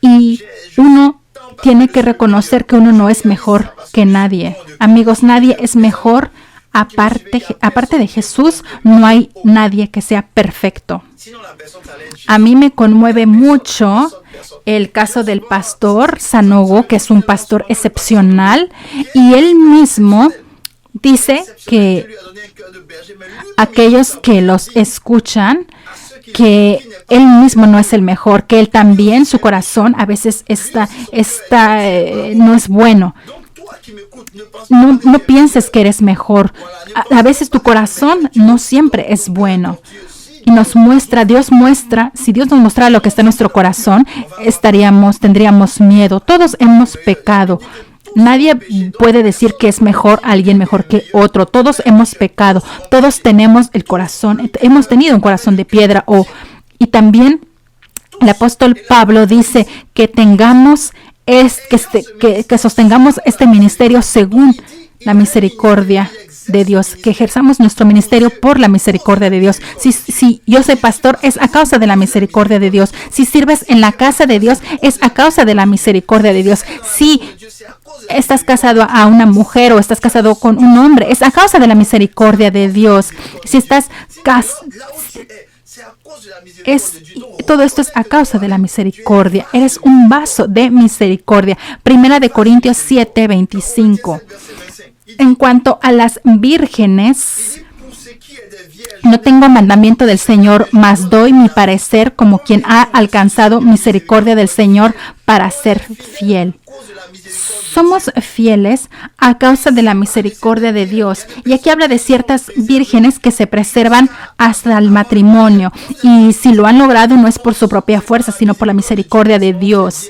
Y uno tiene que reconocer que uno no es mejor que nadie. Amigos, nadie es mejor. Aparte de Jesús, no hay nadie que sea perfecto. A mí me conmueve mucho el caso del pastor Sanogo, que es un pastor excepcional, y él mismo dice que aquellos que los escuchan, que él mismo no es el mejor, que él también, su corazón a veces no es bueno. No pienses que eres mejor. A veces tu corazón no siempre es bueno. Y Dios muestra, si Dios nos mostrara lo que está en nuestro corazón, tendríamos miedo. Todos hemos pecado. Nadie puede decir que es alguien mejor que otro. Todos hemos pecado. Todos tenemos hemos tenido un corazón de piedra. Y también el apóstol Pablo dice que que sostengamos este ministerio según la misericordia de Dios, que ejerzamos nuestro ministerio por la misericordia de Dios. Si yo soy pastor, es a causa de la misericordia de Dios. Si sirves en la casa de Dios, es a causa de la misericordia de Dios. Si estás casado a una mujer o estás casado con un hombre, es a causa de la misericordia de Dios. Si estás todo esto es a causa de la misericordia. Eres un vaso de misericordia. 1 de Corintios 7, 25. En cuanto a las vírgenes, no tengo mandamiento del Señor, mas doy mi parecer como quien ha alcanzado misericordia del Señor para ser fiel. Somos fieles a causa de la misericordia de Dios. Y aquí habla de ciertas vírgenes que se preservan hasta el matrimonio. Y si lo han logrado, no es por su propia fuerza, sino por la misericordia de Dios.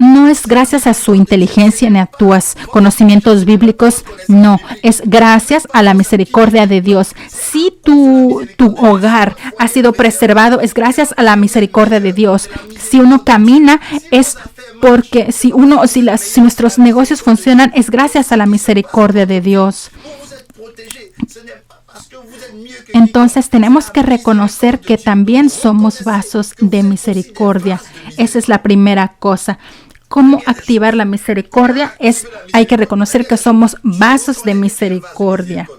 No es gracias a su inteligencia ni a tus conocimientos bíblicos, no, es gracias a la misericordia de Dios. Si tu hogar ha sido preservado, es gracias a la misericordia de Dios. Si uno camina, es porque si nuestros negocios funcionan, es gracias a la misericordia de Dios. Entonces tenemos que reconocer que también somos vasos de misericordia. Esa es la primera cosa. ¿Cómo activar la misericordia? Hay que reconocer que somos vasos de misericordia.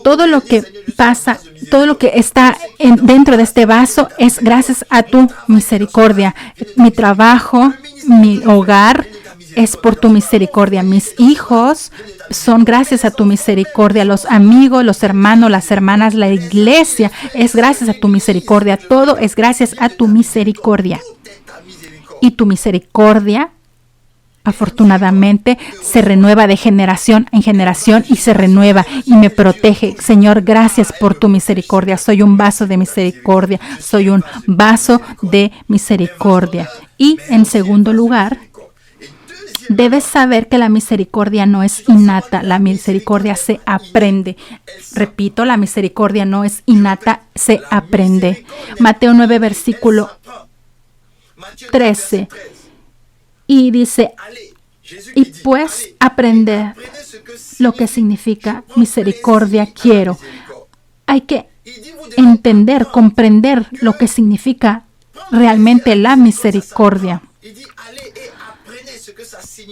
Todo lo que pasa, todo lo que está dentro de este vaso es gracias a tu misericordia. Mi trabajo, mi hogar es por tu misericordia. Mis hijos son gracias a tu misericordia. Los amigos, los hermanos, las hermanas, la iglesia es gracias a tu misericordia. Todo es gracias a tu misericordia. Y tu misericordia, afortunadamente, se renueva de generación en generación y se renueva y me protege. Señor, gracias por tu misericordia. Soy un vaso de misericordia. Soy un vaso de misericordia. Y en segundo lugar, debes saber que la misericordia no es innata, la misericordia se aprende. Repito, la misericordia no es innata, se aprende. Mateo 9, versículo 13. Y dice, y pues aprender lo que significa misericordia quiero. Hay que entender, comprender lo que significa realmente la misericordia.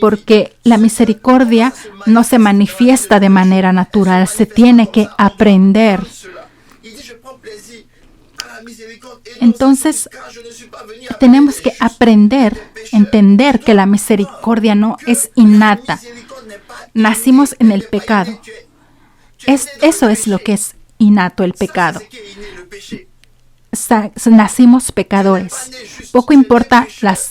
Porque la misericordia no se manifiesta de manera natural, se tiene que aprender. Entonces, tenemos que aprender, entender que la misericordia no es innata. Nacimos en el pecado. Eso es lo que es innato, el pecado. Nacimos pecadores. Poco importa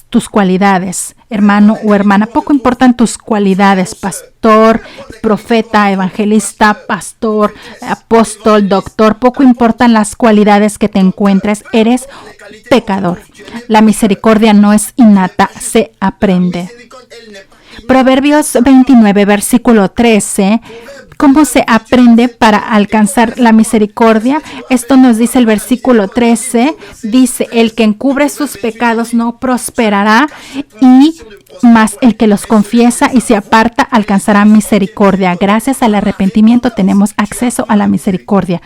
tus cualidades, hermano o hermana. Poco importan tus cualidades, pastor, profeta, evangelista, pastor, apóstol, doctor. Poco importan las cualidades que te encuentres. Eres pecador. La misericordia no es innata, se aprende. Proverbios 29, versículo 13. ¿Cómo se aprende para alcanzar la misericordia? Esto nos dice el versículo 13. Dice, el que encubre sus pecados no prosperará, y más el que los confiesa y se aparta alcanzará misericordia. Gracias al arrepentimiento tenemos acceso a la misericordia.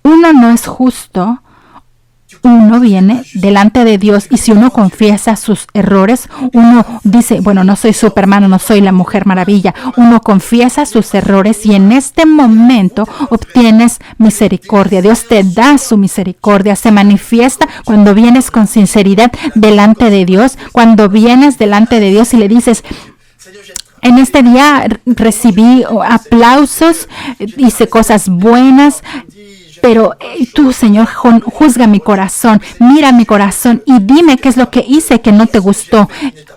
Uno no es justo. Uno viene delante de Dios y si uno confiesa sus errores, uno dice, bueno, no soy Superman, no soy la Mujer Maravilla. Uno confiesa sus errores y en este momento obtienes misericordia. Dios te da su misericordia. Se manifiesta cuando vienes con sinceridad delante de Dios. Cuando vienes delante de Dios y le dices, en este día recibí aplausos, hice cosas buenas, pero tú, Señor, juzga mi corazón, mira mi corazón y dime qué es lo que hice que no te gustó.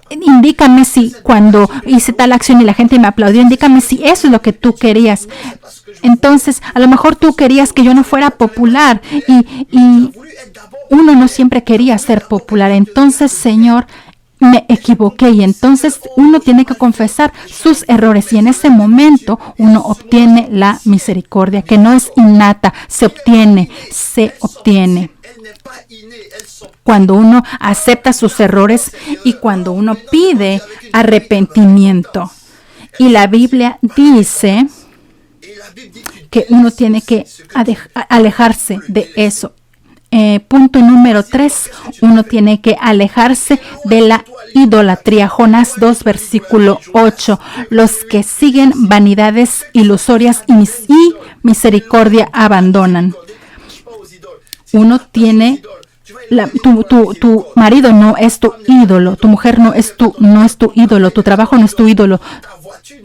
Indícame si cuando hice tal acción y la gente me aplaudió, indícame si eso es lo que tú querías. Entonces, a lo mejor tú querías que yo no fuera popular y uno no siempre quería ser popular. Entonces, Señor, me equivoqué y entonces uno tiene que confesar sus errores y en ese momento uno obtiene la misericordia, que no es innata, se obtiene. Cuando uno acepta sus errores y cuando uno pide arrepentimiento. Y la Biblia dice que uno tiene que alejarse de eso. Punto número 3, uno tiene que alejarse de la idolatría. Jonás 2, versículo 8. Los que siguen vanidades ilusorias y misericordia abandonan. Uno tiene, tu marido no es tu ídolo, tu mujer no es tu ídolo, tu trabajo no es tu ídolo,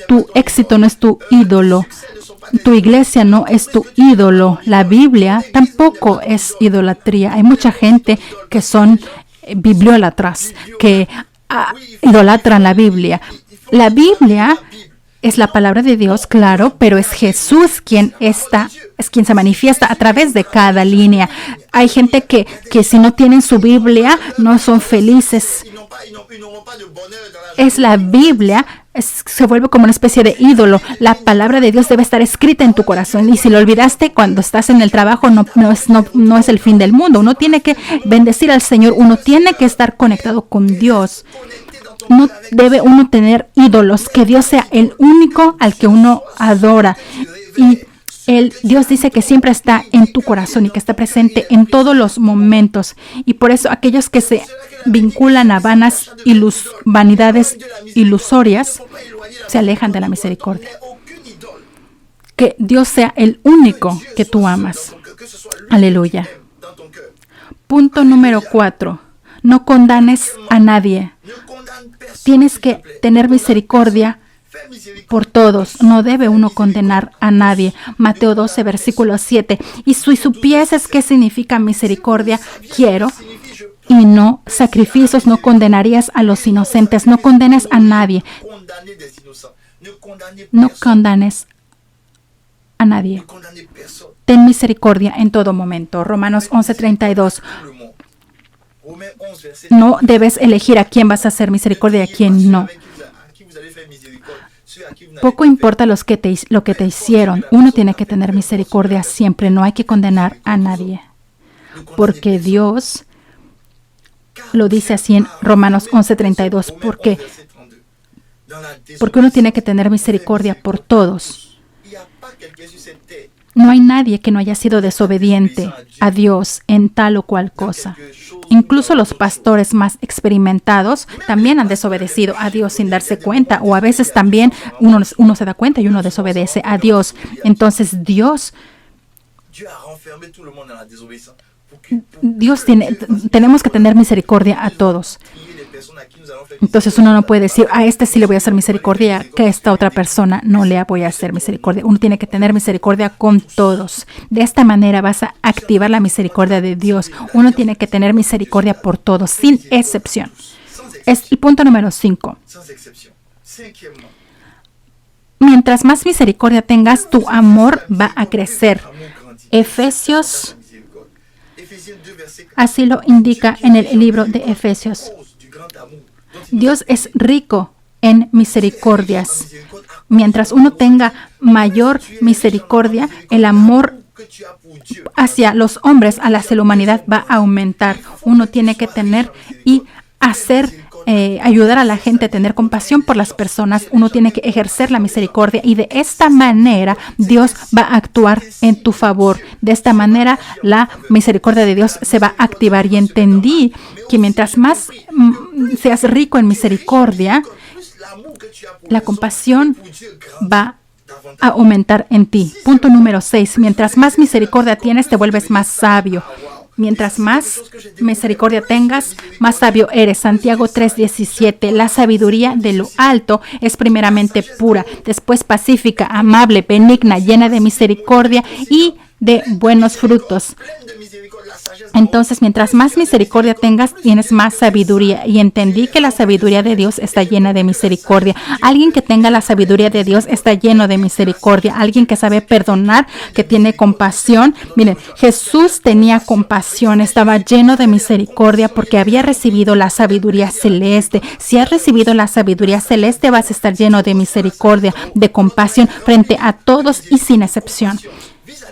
tu éxito no es tu ídolo. Tu iglesia no es tu ídolo. La Biblia tampoco es idolatría. Hay mucha gente que son bibliólatras, que idolatran la Biblia. La Biblia es la palabra de Dios, claro, pero es Jesús quien se manifiesta a través de cada línea. Hay gente que si no tienen su Biblia no son felices. Es la Biblia. Se vuelve como una especie de ídolo. La palabra de Dios debe estar escrita en tu corazón. Y si lo olvidaste cuando estás en el trabajo, no es el fin del mundo. Uno tiene que bendecir al Señor. Uno tiene que estar conectado con Dios. No debe uno tener ídolos. Que Dios sea el único al que uno adora. Y Dios dice que siempre está en tu corazón y que está presente en todos los momentos. Y por eso aquellos que se vinculan a vanidades ilusorias se alejan de la misericordia. que Dios sea el único que tú amas. Aleluya. Punto número 4. No condenes a nadie. Tienes que tener misericordia por todos. No debe uno condenar a nadie. Mateo 12, versículo 7. Y si supieses qué significa misericordia, quiero, y no sacrificios, no condenarías a los inocentes. No condenes a nadie. No condenes a nadie. Ten misericordia en todo momento. Romanos 11:32. No debes elegir a quién vas a hacer misericordia y a quién no. Poco importa lo que te hicieron. Uno tiene que tener misericordia siempre. No hay que condenar a nadie. Porque Dios lo dice así en Romanos 11:32. Porque uno tiene que tener misericordia por todos. No hay nadie que no haya sido desobediente a Dios en tal o cual cosa. Incluso los pastores más experimentados también han desobedecido a Dios sin darse cuenta, o a veces también uno se da cuenta y uno desobedece a Dios. Entonces tenemos que tener misericordia a todos. Entonces uno no puede decir, a este sí le voy a hacer misericordia, que a esta otra persona no le voy a hacer misericordia. Uno tiene que tener misericordia con todos. De esta manera vas a activar la misericordia de Dios. Uno tiene que tener misericordia por todos, sin excepción. Es el punto número 5. Mientras más misericordia tengas, tu amor va a crecer. Efesios, así lo indica en el libro de Efesios. Dios es rico en misericordias. Mientras uno tenga mayor misericordia, el amor hacia los hombres, hacia la humanidad va a aumentar. Uno tiene que tener y ayudar a la gente a tener compasión por las personas. Uno tiene que ejercer la misericordia y de esta manera Dios va a actuar en tu favor. De esta manera la misericordia de Dios se va a activar y entendí que mientras más seas rico en misericordia, la compasión va a aumentar en ti. Punto número 6. Mientras más misericordia tienes, te vuelves más sabio. Mientras más misericordia tengas, más sabio eres. Santiago 3:17. La sabiduría de lo alto es primeramente pura, después pacífica, amable, benigna, llena de misericordia y de buenos frutos. Entonces, mientras más misericordia tengas, tienes más sabiduría. Y entendí que la sabiduría de Dios está llena de misericordia. Alguien que tenga la sabiduría de Dios está lleno de misericordia. Alguien que sabe perdonar, que tiene compasión. Miren, Jesús tenía compasión, estaba lleno de misericordia porque había recibido la sabiduría celeste. Si has recibido la sabiduría celeste, vas a estar lleno de misericordia, de compasión frente a todos y sin excepción.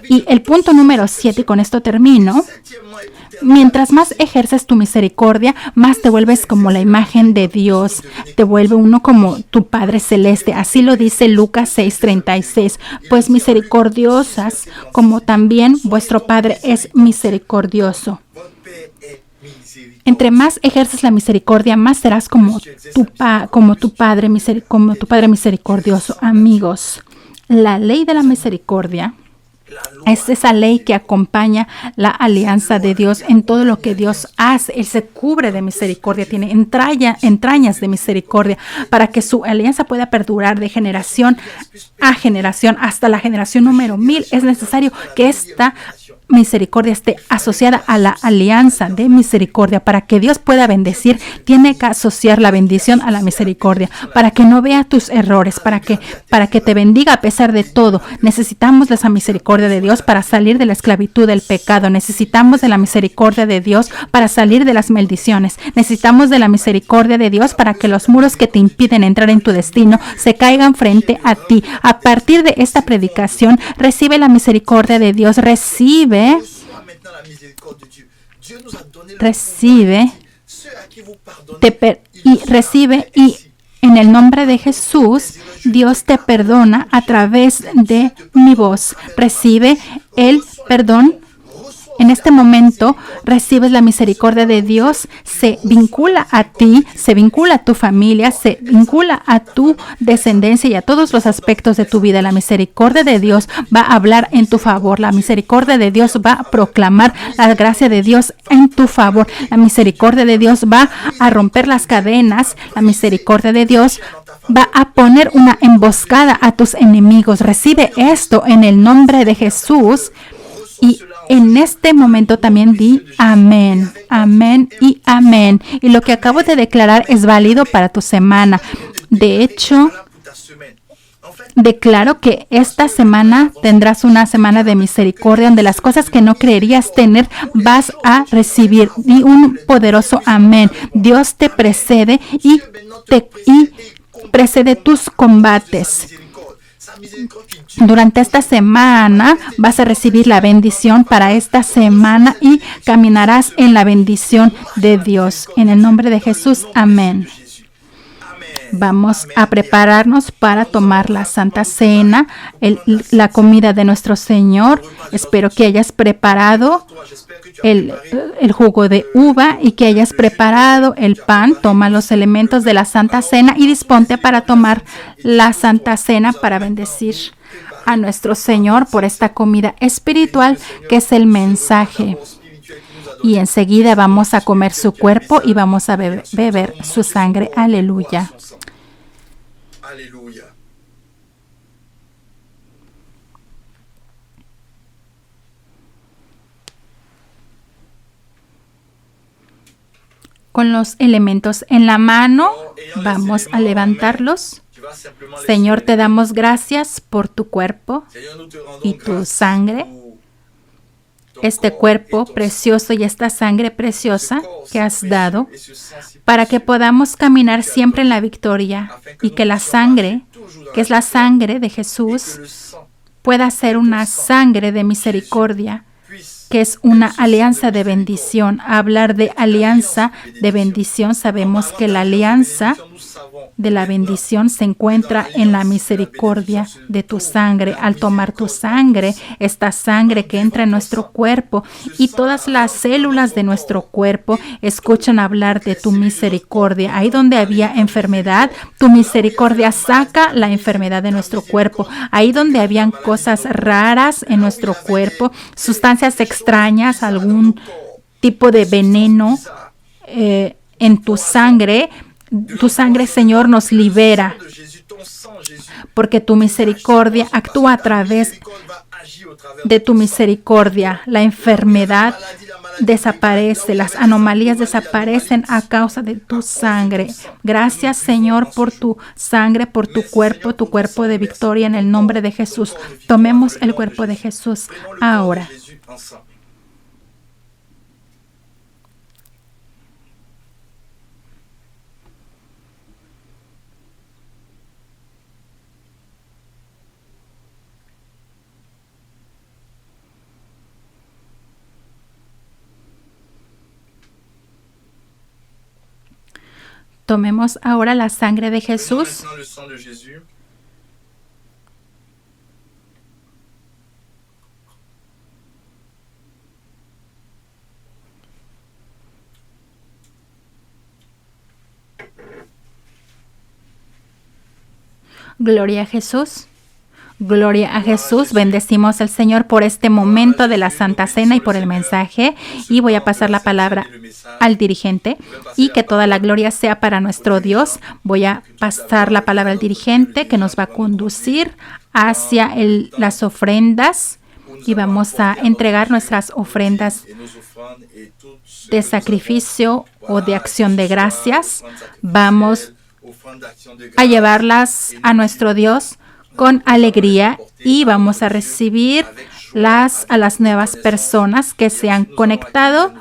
Y el punto número 7, y con esto termino. Mientras más ejerces tu misericordia, más te vuelves como la imagen de Dios. Te vuelve uno como tu Padre Celeste. Así lo dice Lucas 6:36. Pues misericordiosas como también vuestro Padre es misericordioso. Entre más ejerces la misericordia, más serás como tu Padre misericordioso. Amigos, la ley de la misericordia es esa ley que acompaña la alianza de Dios en todo lo que Dios hace. Él se cubre de misericordia, tiene entrañas de misericordia para que su alianza pueda perdurar de generación a generación hasta la generación número 1000. Es necesario que esta misericordia esté asociada a la alianza de misericordia. Para que Dios pueda bendecir, tiene que asociar la bendición a la misericordia. Para que no vea tus errores, para que te bendiga a pesar de todo. Necesitamos de esa misericordia de Dios para salir de la esclavitud del pecado. Necesitamos de la misericordia de Dios para salir de las maldiciones. Necesitamos de la misericordia de Dios para que los muros que te impiden entrar en tu destino se caigan frente a ti. A partir de esta predicación, recibe la misericordia de Dios. Recibe y en el nombre de Jesús, Dios te perdona a través de mi voz. Recibe el perdón en este momento recibes la misericordia de Dios, se vincula a ti, se vincula a tu familia, se vincula a tu descendencia y a todos los aspectos de tu vida. La misericordia de Dios va a hablar en tu favor. La misericordia de Dios va a proclamar la gracia de Dios en tu favor. La misericordia de Dios va a romper las cadenas. La misericordia de Dios va a poner una emboscada a tus enemigos. Recibe esto en el nombre de Jesús. Y en este momento también di amén, amén y amén. Y lo que acabo de declarar es válido para tu semana. De hecho, declaro que esta semana tendrás una semana de misericordia donde las cosas que no creerías tener vas a recibir. Di un poderoso amén. Dios te precede y precede tus combates. Durante esta semana vas a recibir la bendición para esta semana y caminarás en la bendición de Dios. En el nombre de Jesús, amén. Vamos a prepararnos para tomar la Santa Cena, la comida de nuestro Señor. Espero que hayas preparado el jugo de uva y que hayas preparado el pan. Toma los elementos de la Santa Cena y disponte para tomar la Santa Cena para bendecir a nuestro Señor por esta comida espiritual que es el mensaje. Y enseguida vamos a comer su cuerpo y vamos a beber su sangre. Aleluya. Alléluia. Con los elementos en la mano, vamos a levantarlos. Señor, te damos gracias por tu cuerpo y tu sangre. Este cuerpo precioso y esta sangre preciosa que has dado para que podamos caminar siempre en la victoria y que la sangre, que es la sangre de Jesús, pueda ser una sangre de misericordia, que es una alianza de bendición. Hablar de alianza de bendición, sabemos que la alianza de la bendición se encuentra en la misericordia de tu sangre. Al tomar tu sangre, esta sangre que entra en nuestro cuerpo y todas las células de nuestro cuerpo escuchan hablar de tu misericordia. Ahí donde había enfermedad, tu misericordia saca la enfermedad de nuestro cuerpo. Ahí donde habían cosas raras en nuestro cuerpo, sustancias extrañas, algún tipo de veneno en tu sangre, Señor, nos libera, porque tu misericordia actúa a través de tu misericordia. La enfermedad desaparece, las anomalías desaparecen a causa de tu sangre. Gracias, Señor, por tu sangre, por tu cuerpo de victoria en el nombre de Jesús. Tomemos el cuerpo de Jesús ahora. Tomemos ahora la sangre de Jesús. Gloria a Jesús. Gloria a Jesús. Bendecimos al Señor por este momento de la Santa Cena y por el mensaje. Y voy a pasar la palabra al dirigente y que toda la gloria sea para nuestro Dios. Voy a pasar la palabra al dirigente que nos va a conducir hacia las ofrendas y vamos a entregar nuestras ofrendas de sacrificio o de acción de gracias. Vamos a llevarlas a nuestro Dios con alegría y vamos a recibir a las nuevas personas que se han conectado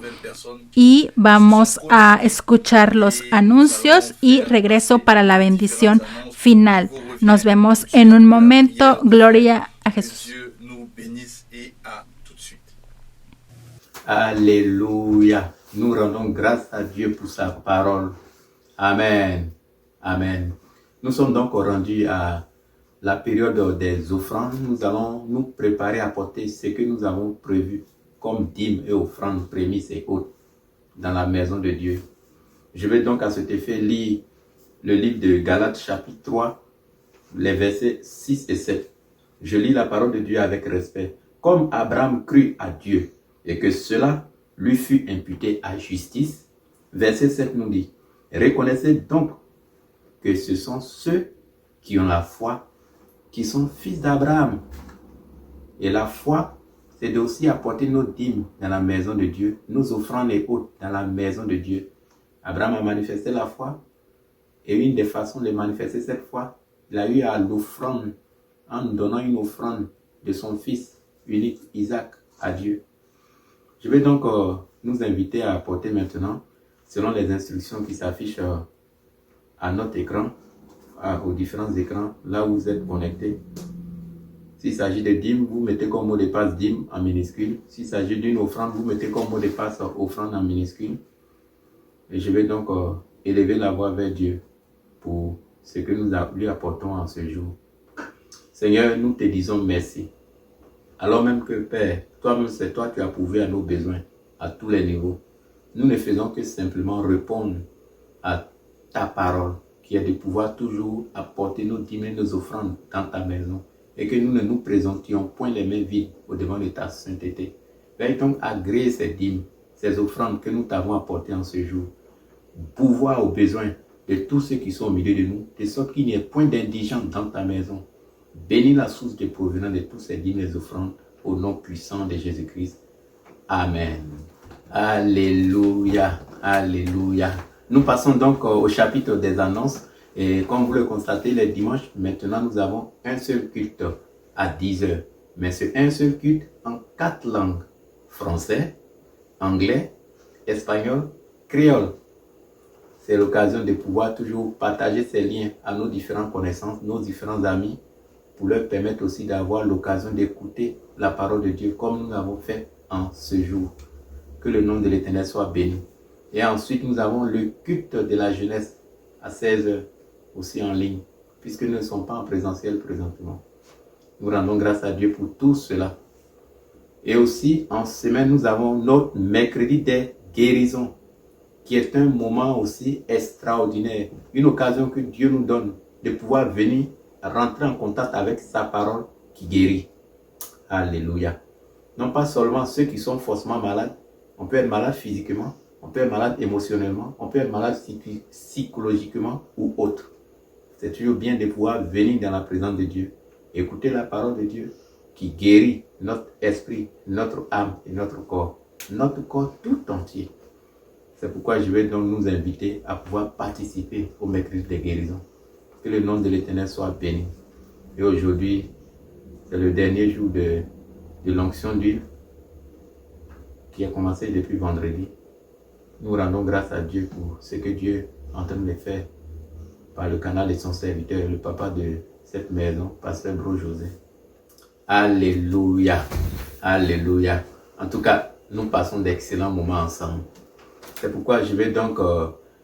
y vamos a escuchar los anuncios y regreso para la bendición final. Nos vemos en un momento. Gloria a Jesús. Alléluia. Nous rendons grâce à Dieu pour sa parole. Amen. Amen. Nous sommes donc rendus à la période des offrandes. Nous allons nous préparer à porter ce que nous avons prévu comme dîmes et offrandes, prémices et autres dans la maison de Dieu. Je vais donc à cet effet lire le livre de Galates chapitre 3, les versets 6 et 7. Je lis la parole de Dieu avec respect. Comme Abraham crut à Dieu et que cela lui fut imputé à justice. Verset 7 nous dit, reconnaissez donc que ce sont ceux qui ont la foi, qui sont fils d'Abraham. Et la foi, c'est aussi apporter nos dîmes dans la maison de Dieu, nos offrandes et autres dans la maison de Dieu. Abraham a manifesté la foi, et une des façons de manifester cette foi, il a eu à l'offrande, en donnant une offrande de son fils unique, Isaac, à Dieu. Je vais donc nous inviter à apporter maintenant, selon les instructions qui s'affichent à notre écran, aux différents écrans, là où vous êtes connectés. S'il s'agit de dîmes, vous mettez comme mot de passe dîmes en minuscule. S'il s'agit d'une offrande, vous mettez comme mot de passe offrande en minuscule. Et je vais donc élever la voix vers Dieu pour ce que nous lui apportons en ce jour. Seigneur, nous te disons merci. Alors même que Père, toi-même c'est toi qui as pourvu à nos besoins à tous les niveaux. Nous ne faisons que simplement répondre à ta parole, qui est de pouvoir toujours apporter nos dîmes et nos offrandes dans ta maison, et que nous ne nous présentions point les mains vides au devant de ta sainteté. Veuille donc agréer ces dîmes, ces offrandes que nous t'avons apportées en ce jour, pouvoir aux besoins de tous ceux qui sont au milieu de nous, de sorte qu'il n'y ait point d'indigents dans ta maison. Bénis la source de provenance de tous ces dîmes et offrandes au nom puissant de Jésus-Christ. Amen. Alléluia. Alléluia. Nous passons donc au chapitre des annonces. Et comme vous le constatez, les dimanches, maintenant nous avons un seul culte à 10 heures. Mais c'est un seul culte en 4 langues. Français, anglais, espagnol, créole. C'est l'occasion de pouvoir toujours partager ces liens à nos différentes connaissances, nos différents amis, pour leur permettre aussi d'avoir l'occasion d'écouter la parole de Dieu comme nous l'avons fait en ce jour. Que le nom de l'Éternel soit béni. Et ensuite, nous avons le culte de la jeunesse à 16 heures, aussi en ligne, puisque nous ne sommes pas en présentiel présentement. Nous rendons grâce à Dieu pour tout cela. Et aussi, en semaine, nous avons notre mercredi des guérisons, qui est un moment aussi extraordinaire, une occasion que Dieu nous donne de pouvoir venir rentrer en contact avec sa parole qui guérit. Alléluia. Non pas seulement ceux qui sont faussement malades, on peut être malade physiquement, on peut être malade émotionnellement, on peut être malade psychologiquement ou autre. C'est toujours bien de pouvoir venir dans la présence de Dieu, écouter la parole de Dieu qui guérit notre esprit, notre âme et notre corps tout entier. C'est pourquoi je vais donc nous inviter à pouvoir participer au mercredi des guérisons. Que le nom de l'Éternel soit béni. Et aujourd'hui, c'est le dernier jour de l'onction d'huile qui a commencé depuis vendredi. Nous rendons grâce à Dieu pour ce que Dieu est en train de faire par le canal de son serviteur, le papa de cette maison, Pasteur Bro José. Alléluia. Alléluia. En tout cas, nous passons d'excellents moments ensemble. C'est pourquoi je vais donc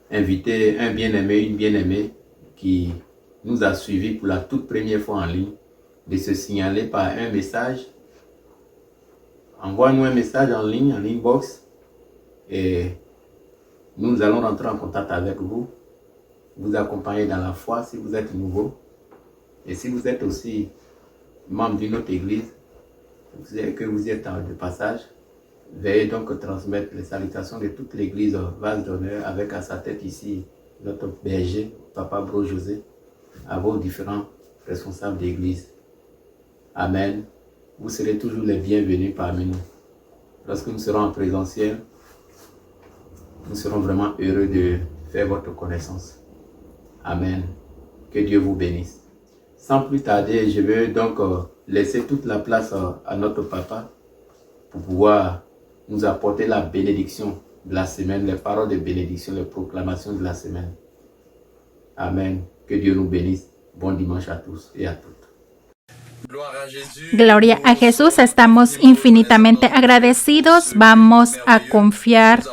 inviter un bien-aimé, une bien-aimée qui nous a suivis pour la toute première fois en ligne, de se signaler par un message. Envoie-nous un message en ligne, en inbox, et nous allons rentrer en contact avec vous, vous accompagner dans la foi si vous êtes nouveau. Et si vous êtes aussi membre d'une autre église, que vous êtes de passage, veuillez donc transmettre les salutations de toute l'église Vase d'honneur avec à sa tête ici notre berger, Papa Bro José, à vos différents responsables d'église. Amen. Vous serez toujours les bienvenus parmi nous. Lorsque nous serons en présentiel, nous serons vraiment heureux de faire votre connaissance. Amen. Que Dieu vous bénisse. Sans plus tarder, je vais donc laisser toute la place à notre papa pour pouvoir nous apporter la bénédiction de la semaine, les paroles de bénédiction, les proclamations de la semaine. Amen. Que Dieu nous bénisse. Bon dimanche à tous et à toutes. Gloria a Jesús, estamos infinitamente agradecidos. Vamos a confiar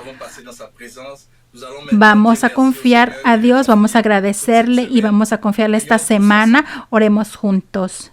a Dios, vamos a agradecerle y vamos a confiarle esta semana. Oremos juntos.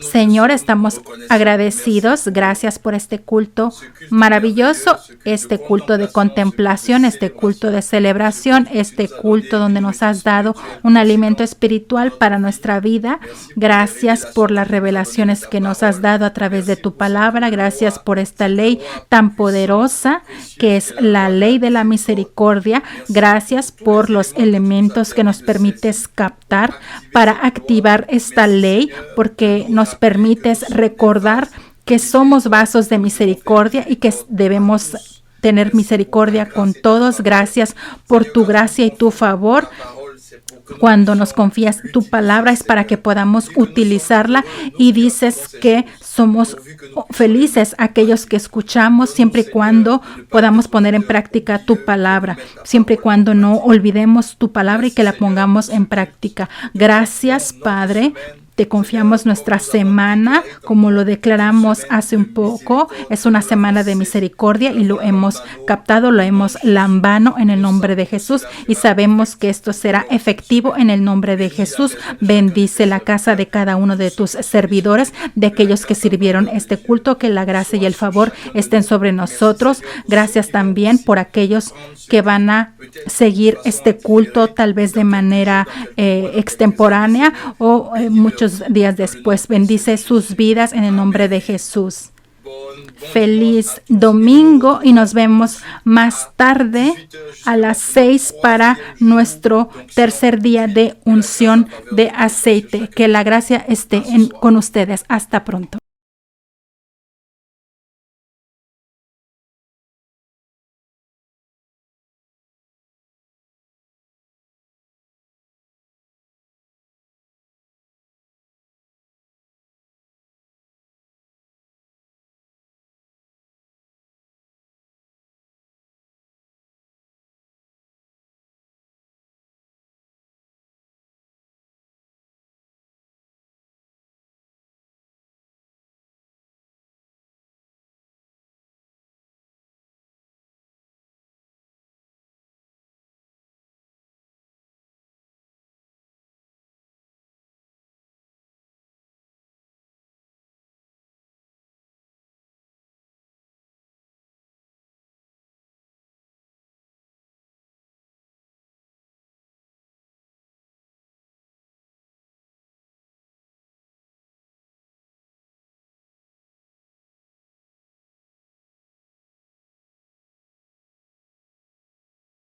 Señor, estamos agradecidos. Gracias por este culto maravilloso, este culto de contemplación, este culto de celebración, este culto donde nos has dado un alimento espiritual para nuestra vida. Gracias por las revelaciones que nos has dado a través de tu palabra. Gracias por esta ley tan poderosa que es la ley de la misericordia. Gracias por los elementos que nos permites captar para activar esta ley, porque nos permites recordar que somos vasos de misericordia y que debemos tener misericordia con todos. Gracias por tu gracia y tu favor. Cuando nos confías tu palabra es para que podamos utilizarla, y dices que somos felices aquellos que escuchamos siempre y cuando podamos poner en práctica tu palabra, siempre y cuando no olvidemos tu palabra y que la pongamos en práctica. Gracias, Padre. Te confiamos nuestra semana, como lo declaramos hace un poco. Es una semana de misericordia y lo hemos captado, lo hemos lambano en el nombre de Jesús, y sabemos que esto será efectivo en el nombre de Jesús. Bendice la casa de cada uno de tus servidores, de aquellos que sirvieron este culto. Que la gracia y el favor estén sobre nosotros. Gracias también por aquellos que van a seguir este culto, tal vez de manera extemporánea o muchos días después. Bendice sus vidas en el nombre de Jesús. Feliz domingo, y nos vemos más tarde a las 6 para nuestro tercer día de unción de aceite. Que la gracia esté con ustedes. Hasta pronto.